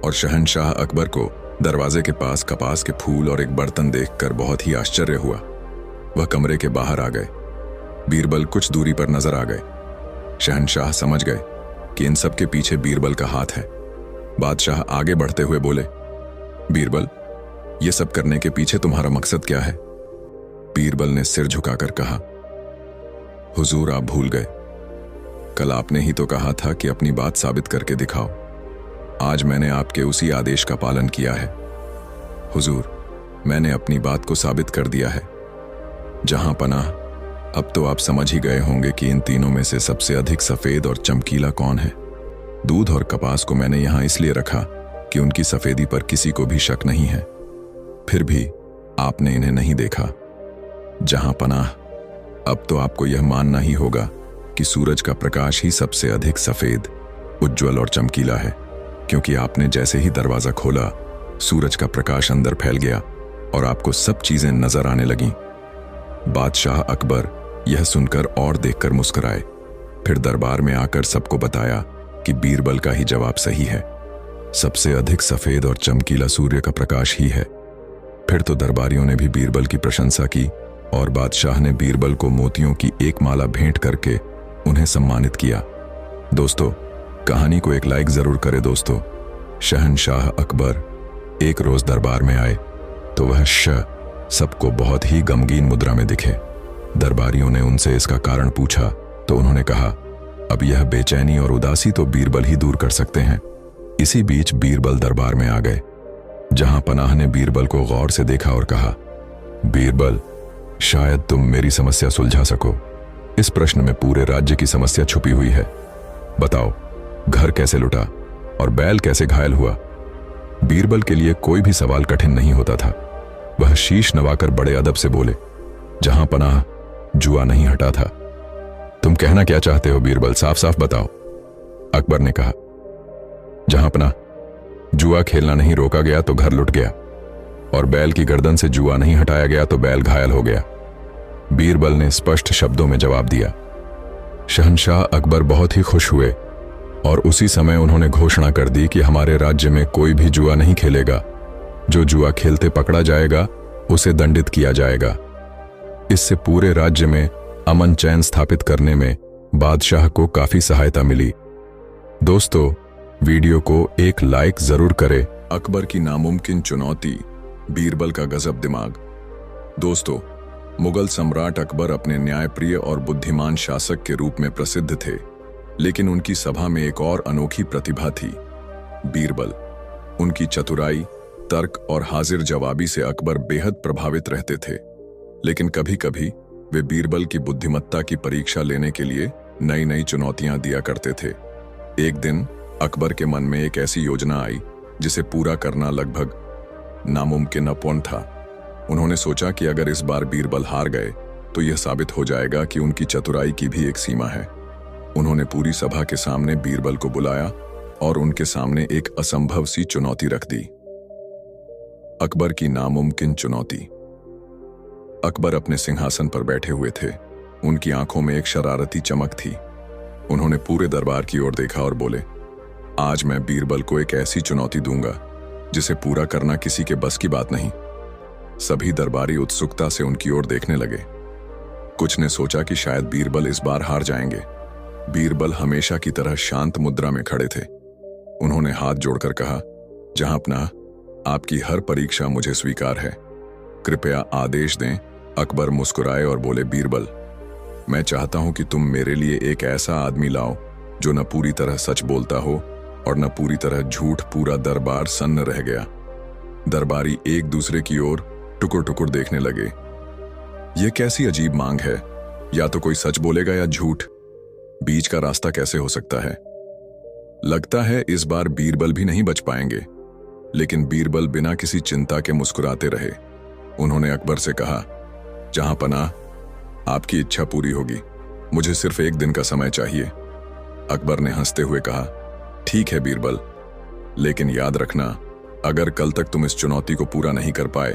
और शहंशाह अकबर को दरवाजे के पास कपास के फूल और एक बर्तन देखकर बहुत ही आश्चर्य हुआ। वह कमरे के बाहर आ गए। बीरबल कुछ दूरी पर नजर आ गए। शहंशाह समझ गए कि इन सब के पीछे बीरबल का हाथ है। बादशाह आगे बढ़ते हुए बोले, बीरबल, यह सब करने के पीछे तुम्हारा मकसद क्या है? बीरबल ने सिर झुकाकर कहा, हुजूर, आप भूल गए। कल आपने ही तो कहा था कि अपनी बात साबित करके दिखाओ। आज मैंने आपके उसी आदेश का पालन किया है। हुजूर, मैंने अपनी बात को साबित कर दिया है। जहां पनाह, अब तो आप समझ ही गए होंगे कि इन तीनों में से सबसे अधिक सफेद और चमकीला कौन है। दूध और कपास को मैंने यहां इसलिए रखा कि उनकी सफेदी पर किसी को भी शक नहीं है। फिर भी आपने इन्हें नहीं देखा। जहां पनाह, अब तो आपको यह मानना ही होगा कि सूरज का प्रकाश ही सबसे अधिक सफेद, उज्ज्वल और चमकीला है, क्योंकि आपने जैसे ही दरवाजा खोला, सूरज का प्रकाश अंदर फैल गया और आपको सब चीजें नजर आने लगीं। बादशाह अकबर यह सुनकर और देखकर मुस्कुराए। फिर दरबार में आकर सबको बताया कि बीरबल का ही जवाब सही है। सबसे अधिक सफेद और चमकीला सूर्य का प्रकाश ही है। फिर तो दरबारियों ने भी बीरबल की प्रशंसा की और बादशाह ने बीरबल को मोतियों की एक माला भेंट करके उन्हें सम्मानित किया। दोस्तों, कहानी को एक लाइक जरूर करें। दोस्तों, शहंशाह अकबर एक रोज दरबार में आए तो वह सबको बहुत ही गमगीन मुद्रा में दिखे। दरबारियों ने उनसे इसका कारण पूछा तो उन्होंने कहा, अब यह बेचैनी और उदासी तो बीरबल ही दूर कर सकते हैं। इसी बीच बीरबल दरबार में आ गए। जहां पनाह ने बीरबल को गौर से देखा और कहा, बीरबल, शायद तुम मेरी समस्या सुलझा सको। इस प्रश्न में पूरे राज्य की समस्या छुपी हुई है। बताओ, घर कैसे लुटा और बैल कैसे घायल हुआ? बीरबल के लिए कोई भी सवाल कठिन नहीं होता था। वह शीश नवाकर बड़े अदब से बोले, जहां पनाह, जुआ नहीं हटा था। तुम कहना क्या चाहते हो बीरबल, साफ साफ बताओ। अकबर ने कहा, जहां पनाह, जुआ खेलना नहीं रोका गया तो घर लुट गया, और बैल की गर्दन से जुआ नहीं हटाया गया तो बैल घायल हो गया। बीरबल ने स्पष्ट शब्दों में जवाब दिया। शहंशाह अकबर बहुत ही खुश हुए और उसी समय उन्होंने घोषणा कर दी कि हमारे राज्य में कोई भी जुआ नहीं खेलेगा। जो जुआ खेलते पकड़ा जाएगा उसे दंडित किया जाएगा। इससे पूरे राज्य में अमन चैन स्थापित करने में बादशाह को काफी सहायता मिली। दोस्तों, वीडियो को एक लाइक जरूर करें। अकबर की नामुमकिन चुनौती, बीरबल का गजब दिमाग। दोस्तों, मुगल सम्राट अकबर अपने न्यायप्रिय और बुद्धिमान शासक के रूप में प्रसिद्ध थे, लेकिन उनकी सभा में एक और अनोखी प्रतिभा थी, बीरबल। उनकी चतुराई, तर्क और हाजिर जवाबी से अकबर बेहद प्रभावित रहते थे, लेकिन कभी कभी वे बीरबल की बुद्धिमत्ता की परीक्षा लेने के लिए नई नई चुनौतियां दिया करते थे। एक दिन अकबर के मन में एक ऐसी योजना आई जिसे पूरा करना लगभग नामुमकिन था। उन्होंने सोचा कि अगर इस बार बीरबल हार गए तो यह साबित हो जाएगा कि उनकी चतुराई की भी एक सीमा है। उन्होंने पूरी सभा के सामने बीरबल को बुलाया और उनके सामने एक असंभव सी चुनौती रख दी। अकबर की नामुमकिन चुनौती। अकबर अपने सिंहासन पर बैठे हुए थे। उनकी आंखों में एक शरारती चमक थी। उन्होंने पूरे दरबार की ओर देखा और बोले, आज मैं बीरबल को एक ऐसी चुनौती दूंगा जिसे पूरा करना किसी के बस की बात नहीं। सभी दरबारी उत्सुकता से उनकी ओर देखने लगे। कुछ ने सोचा कि शायद बीरबल इस बार हार जाएंगे। बीरबल हमेशा की तरह शांत मुद्रा में खड़े थे। उन्होंने हाथ जोड़कर कहा, जहांपनाह, आपकी हर परीक्षा मुझे स्वीकार है, कृपया आदेश दें। अकबर मुस्कुराए और बोले, बीरबल, मैं चाहता हूं कि तुम मेरे लिए एक ऐसा आदमी लाओ जो न पूरी तरह सच बोलता हो और न पूरी तरह झूठ। पूरा दरबार सन्न रह गया। दरबारी एक दूसरे की ओर टुकुर टुकुर देखने लगे। यह कैसी अजीब मांग है, या तो कोई सच बोलेगा या झूठ। बीच का रास्ता कैसे हो सकता है? लगता है इस बार बीरबल भी नहीं बच पाएंगे। लेकिन बीरबल बिना किसी चिंता के मुस्कुराते रहे। उन्होंने अकबर से कहा, जहांपनाह, आपकी इच्छा पूरी होगी, मुझे सिर्फ एक दिन का समय चाहिए। अकबर ने हंसते हुए कहा, ठीक है बीरबल, लेकिन याद रखना, अगर कल तक तुम इस चुनौती को पूरा नहीं कर पाए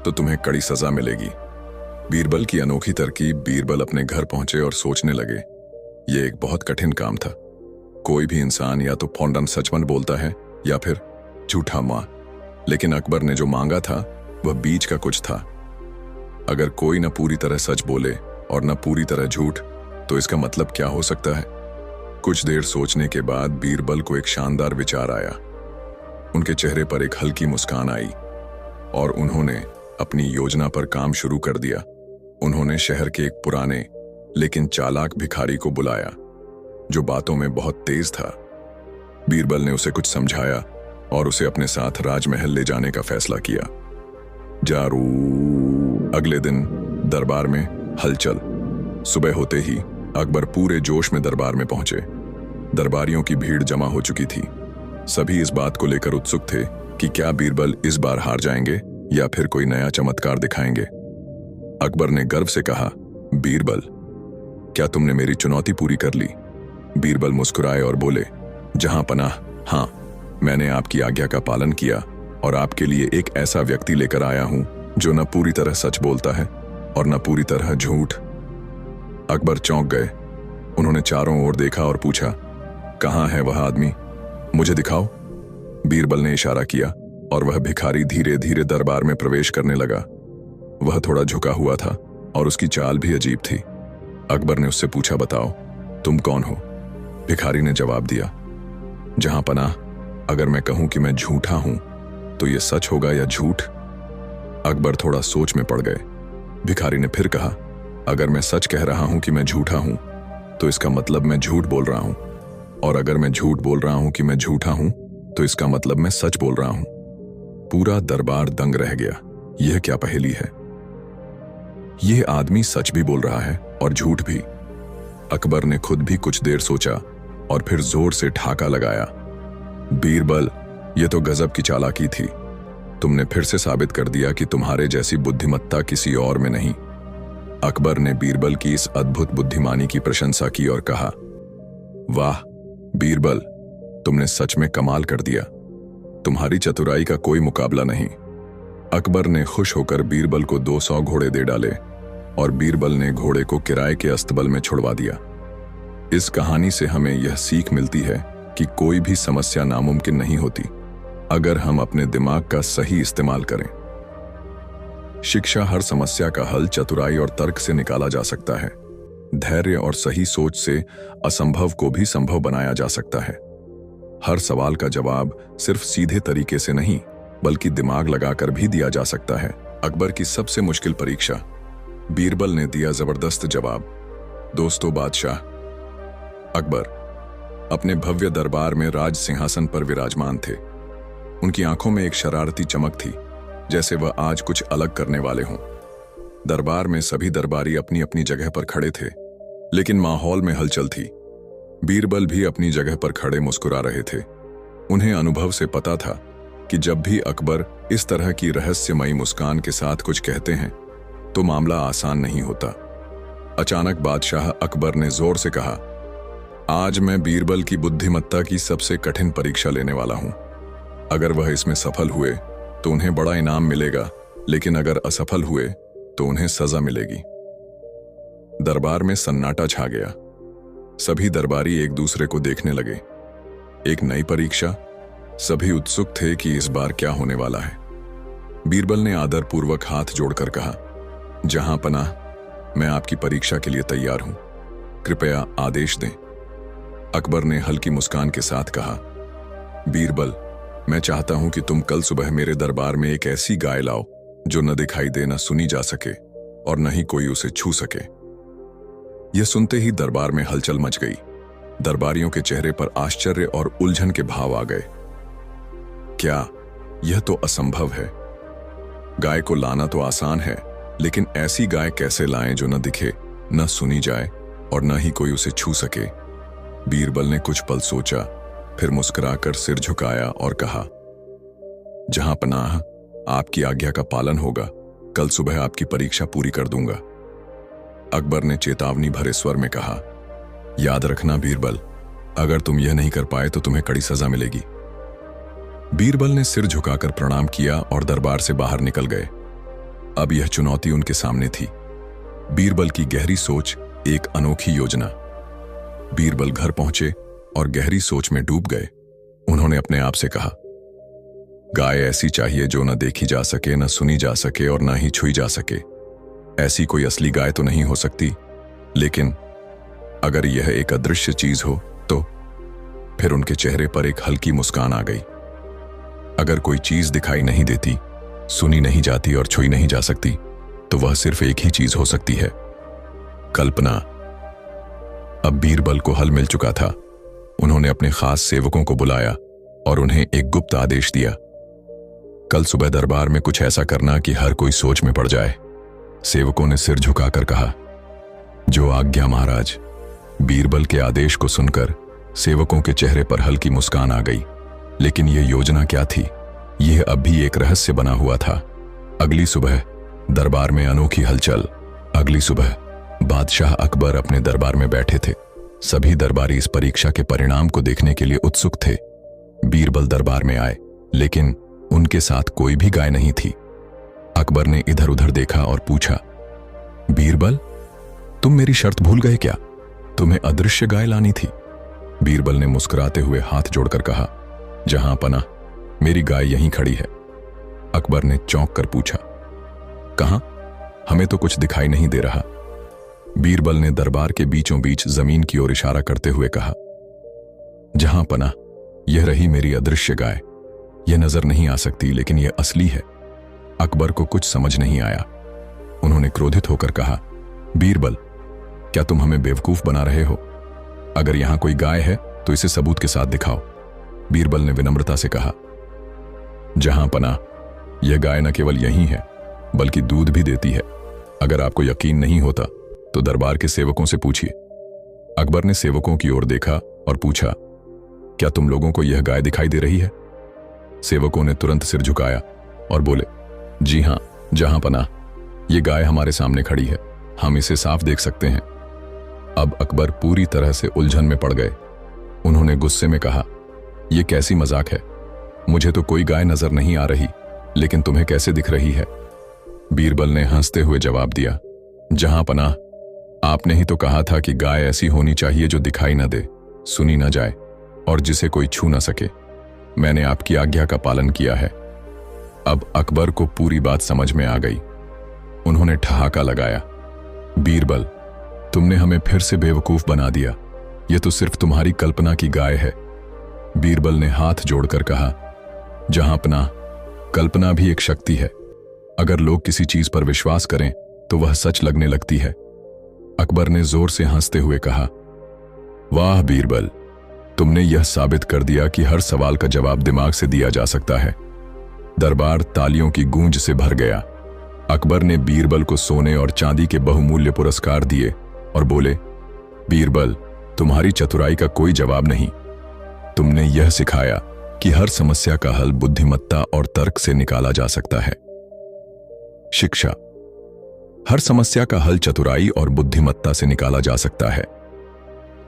तो तुम्हें कड़ी सजा मिलेगी। बीरबल की अनोखी तरकीब। बीरबल अपने घर पहुंचे और सोचने लगे। यह एक बहुत कठिन काम था। कोई भी इंसान या तो फौरन सचमन बोलता है या फिर झूठा मां, लेकिन अकबर ने जो मांगा था वह बीच का कुछ था। अगर कोई न पूरी तरह सच बोले और न पूरी तरह झूठ, तो इसका मतलब क्या हो सकता है? कुछ देर सोचने के बाद बीरबल को एक शानदार विचार आया। उनके चेहरे पर एक हल्की मुस्कान आई और उन्होंने अपनी योजना पर काम शुरू कर दिया। उन्होंने शहर के एक पुराने लेकिन चालाक भिखारी को बुलाया जो बातों में बहुत तेज था। बीरबल ने उसे कुछ समझाया और उसे अपने साथ राजमहल ले जाने का फैसला किया। जारू। अगले दिन दरबार में हलचल। सुबह होते ही अकबर पूरे जोश में दरबार में पहुंचे। दरबारियों की भीड़ जमा हो चुकी थी। सभी इस बात को लेकर उत्सुक थे कि क्या बीरबल इस बार हार जाएंगे या फिर कोई नया चमत्कार दिखाएंगे। अकबर ने गर्व से कहा, बीरबल, क्या तुमने मेरी चुनौती पूरी कर ली? बीरबल मुस्कुराए और बोले, जहांपनाह, हां, मैंने आपकी आज्ञा का पालन किया और आपके लिए एक ऐसा व्यक्ति लेकर आया हूं जो न पूरी तरह सच बोलता है और न पूरी तरह झूठ। अकबर चौंक गए। उन्होंने चारों ओर देखा और पूछा, कहां है वह आदमी? मुझे दिखाओ। बीरबल ने इशारा किया और वह भिखारी धीरे धीरे दरबार में प्रवेश करने लगा। वह थोड़ा झुका हुआ था और उसकी चाल भी अजीब थी। अकबर ने उससे पूछा, बताओ, तुम कौन हो? भिखारी ने जवाब दिया, जहांपनाह, अगर मैं कहूं कि मैं झूठा हूं तो यह सच होगा या झूठ? अकबर थोड़ा सोच में पड़ गए। भिखारी ने फिर कहा, अगर मैं सच कह रहा हूं कि मैं झूठा हूं तो इसका मतलब मैं झूठ बोल रहा हूं, और अगर मैं झूठ बोल रहा हूं कि मैं झूठा हूं तो इसका मतलब मैं सच बोल रहा हूं। पूरा दरबार दंग रह गया। यह क्या पहेली है? यह आदमी सच भी बोल रहा है और झूठ भी। अकबर ने खुद भी कुछ देर सोचा और फिर जोर से ठाका लगाया, बीरबल, यह तो गजब की चालाकी थी। तुमने फिर से साबित कर दिया कि तुम्हारे जैसी बुद्धिमत्ता किसी और में नहीं। अकबर ने बीरबल की इस अद्भुत बुद्धिमानी की प्रशंसा की और कहा, वाह बीरबल, तुमने सच में कमाल कर दिया। तुम्हारी चतुराई का कोई मुकाबला नहीं। अकबर ने खुश होकर बीरबल को 200 घोड़े दे डाले और बीरबल ने घोड़े को किराए के अस्तबल में छुड़वा दिया। इस कहानी से हमें यह सीख मिलती है कि कोई भी समस्या नामुमकिन नहीं होती अगर हम अपने दिमाग का सही इस्तेमाल करें। शिक्षा। हर समस्या का हल चतुराई और तर्क से निकाला जा सकता है। धैर्य और सही सोच से असंभव को भी संभव बनाया जा सकता है। हर सवाल का जवाब सिर्फ सीधे तरीके से नहीं बल्कि दिमाग लगाकर भी दिया जा सकता है। अकबर की सबसे मुश्किल परीक्षा। बीरबल ने दिया जबरदस्त जवाब। दोस्तों, बादशाह अकबर अपने भव्य दरबार में राज सिंहासन पर विराजमान थे। उनकी आंखों में एक शरारती चमक थी, जैसे वह आज कुछ अलग करने वाले हों। दरबार में सभी दरबारी अपनी अपनी जगह पर खड़े थे, लेकिन माहौल में हलचल थी। बीरबल भी अपनी जगह पर खड़े मुस्कुरा रहे थे। उन्हें अनुभव से पता था कि जब भी अकबर इस तरह की रहस्यमयी मुस्कान के साथ कुछ कहते हैं तो मामला आसान नहीं होता। अचानक बादशाह अकबर ने जोर से कहा, आज मैं बीरबल की बुद्धिमत्ता की सबसे कठिन परीक्षा लेने वाला हूं। अगर वह इसमें सफल हुए तो उन्हें बड़ा इनाम मिलेगा, लेकिन अगर असफल हुए तो उन्हें सजा मिलेगी। दरबार में सन्नाटा छा गया। सभी दरबारी एक दूसरे को देखने लगे। एक नई परीक्षा। सभी उत्सुक थे कि इस बार क्या होने वाला है। बीरबल ने आदरपूर्वक हाथ जोड़कर कहा, जहां पनाह, मैं आपकी परीक्षा के लिए तैयार हूं। कृपया आदेश दें। अकबर ने हल्की मुस्कान के साथ कहा, बीरबल, मैं चाहता हूं कि तुम कल सुबह मेरे दरबार में एक ऐसी गाय लाओ जो न दिखाई दे, न सुनी जा सके और न ही कोई उसे छू सके। यह सुनते ही दरबार में हलचल मच गई। दरबारियों के चेहरे पर आश्चर्य और उलझन के भाव आ गए। क्या यह तो असंभव है। गाय को लाना तो आसान है, लेकिन ऐसी गाय कैसे लाएं जो न दिखे, न सुनी जाए और न ही कोई उसे छू सके। बीरबल ने कुछ पल सोचा, फिर मुस्कुराकर सिर झुकाया और कहा, जहां पनाह, आपकी आज्ञा का पालन होगा। कल सुबह आपकी परीक्षा पूरी कर दूंगा। अकबर ने चेतावनी भरे स्वर में कहा, याद रखना बीरबल, अगर तुम यह नहीं कर पाए तो तुम्हें कड़ी सजा मिलेगी। बीरबल ने सिर झुकाकर प्रणाम किया और दरबार से बाहर निकल गए। अब यह चुनौती उनके सामने थी। बीरबल की गहरी सोच, एक अनोखी योजना। बीरबल घर पहुंचे और गहरी सोच में डूब गए। उन्होंने अपने आप से कहा, गाय ऐसी चाहिए जो न देखी जा सके, न सुनी जा सके और न ही छुई जा सके। ऐसी कोई असली गाय तो नहीं हो सकती, लेकिन अगर यह एक अदृश्य चीज हो तो। फिर उनके चेहरे पर एक हल्की मुस्कान आ गई। अगर कोई चीज दिखाई नहीं देती, सुनी नहीं जाती और छुई नहीं जा सकती, तो वह सिर्फ एक ही चीज हो सकती है, कल्पना। अब बीरबल को हल मिल चुका था। उन्होंने अपने खास सेवकों को बुलाया और उन्हें एक गुप्त आदेश दिया, कल सुबह दरबार में कुछ ऐसा करना कि हर कोई सोच में पड़ जाए। सेवकों ने सिर झुकाकर कहा, जो आज्ञा महाराज। बीरबल के आदेश को सुनकर सेवकों के चेहरे पर हल्की मुस्कान आ गई। लेकिन यह योजना क्या थी, यह अब भी एक रहस्य बना हुआ था। अगली सुबह दरबार में अनोखी हलचल। अगली सुबह बादशाह अकबर अपने दरबार में बैठे थे। सभी दरबारी इस परीक्षा के परिणाम को देखने के लिए उत्सुक थे। बीरबल दरबार में आए, लेकिन उनके साथ कोई भी गाय नहीं थी। अकबर ने इधर उधर देखा और पूछा, बीरबल, तुम मेरी शर्त भूल गए क्या? तुम्हें अदृश्य गाय लानी थी। बीरबल ने मुस्कुराते हुए हाथ जोड़कर कहा, जहां पनाह, मेरी गाय यहीं खड़ी है। अकबर ने चौंक कर पूछा, कहां? हमें तो कुछ दिखाई नहीं दे रहा। बीरबल ने दरबार के बीचों बीच जमीन की ओर इशारा करते हुए कहा, जहां पनाह, यह रही मेरी अदृश्य गाय। यह नजर नहीं आ सकती, लेकिन यह असली है। अकबर को कुछ समझ नहीं आया। उन्होंने क्रोधित होकर कहा, बीरबल, क्या तुम हमें बेवकूफ बना रहे हो? अगर यहां कोई गाय है तो इसे सबूत के साथ दिखाओ। बीरबल ने विनम्रता से कहा, जहां पनाह, यह गाय न केवल यहीं है, बल्कि दूध भी देती है। अगर आपको यकीन नहीं होता तो दरबार के सेवकों से पूछिए। अकबर ने सेवकों की ओर देखा और पूछा, क्या तुम लोगों को यह गाय दिखाई दे रही है? सेवकों ने तुरंत सिर झुकाया और बोले, जी हां, जहां पनाह, यह गाय हमारे सामने खड़ी है। हम इसे साफ देख सकते हैं। अब अकबर पूरी तरह से उलझन में पड़ गए। उन्होंने गुस्से में कहा, यह कैसी मजाक है? मुझे तो कोई गाय नजर नहीं आ रही, लेकिन तुम्हें कैसे दिख रही है? बीरबल ने हंसते हुए जवाब दिया, जहां पनाह, आपने ही तो कहा था कि गाय ऐसी होनी चाहिए जो दिखाई न दे, सुनी न जाए और जिसे कोई छू न सके। मैंने आपकी आज्ञा का पालन किया है। अब अकबर को पूरी बात समझ में आ गई। उन्होंने ठहाका लगाया, बीरबल, तुमने हमें फिर से बेवकूफ बना दिया। यह तो सिर्फ तुम्हारी कल्पना की गाय है। बीरबल ने हाथ जोड़कर कहा, जहां पनाह, कल्पना भी एक शक्ति है। अगर लोग किसी चीज पर विश्वास करें तो वह सच लगने लगती है। अकबर ने जोर से हंसते हुए कहा, वाह बीरबल, तुमने यह साबित कर दिया कि हर सवाल का जवाब दिमाग से दिया जा सकता है। दरबार तालियों की गूंज से भर गया। अकबर ने बीरबल को सोने और चांदी के बहुमूल्य पुरस्कार दिए और बोले, बीरबल, तुम्हारी चतुराई का कोई जवाब नहीं। तुमने यह सिखाया कि हर समस्या का हल बुद्धिमत्ता और तर्क से निकाला जा सकता है। शिक्षा। हर समस्या का हल चतुराई और बुद्धिमत्ता से निकाला जा सकता है।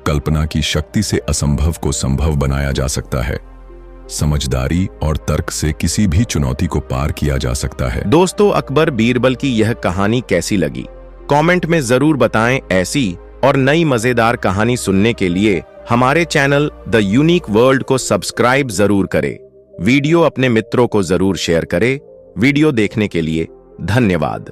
कल्पना की शक्ति से असंभव को संभव बनाया जा सकता है। समझदारी और तर्क से किसी भी चुनौती को पार किया जा सकता है। दोस्तों, अकबर बीरबल की यह कहानी कैसी लगी? कमेंट में जरूर बताएं। ऐसी और नई मजेदार कहानी सुनने के लिए हमारे चैनल द यूनिक वर्ल्ड को सब्सक्राइब जरूर करें। वीडियो अपने मित्रों को जरूर शेयर करें। वीडियो देखने के लिए धन्यवाद।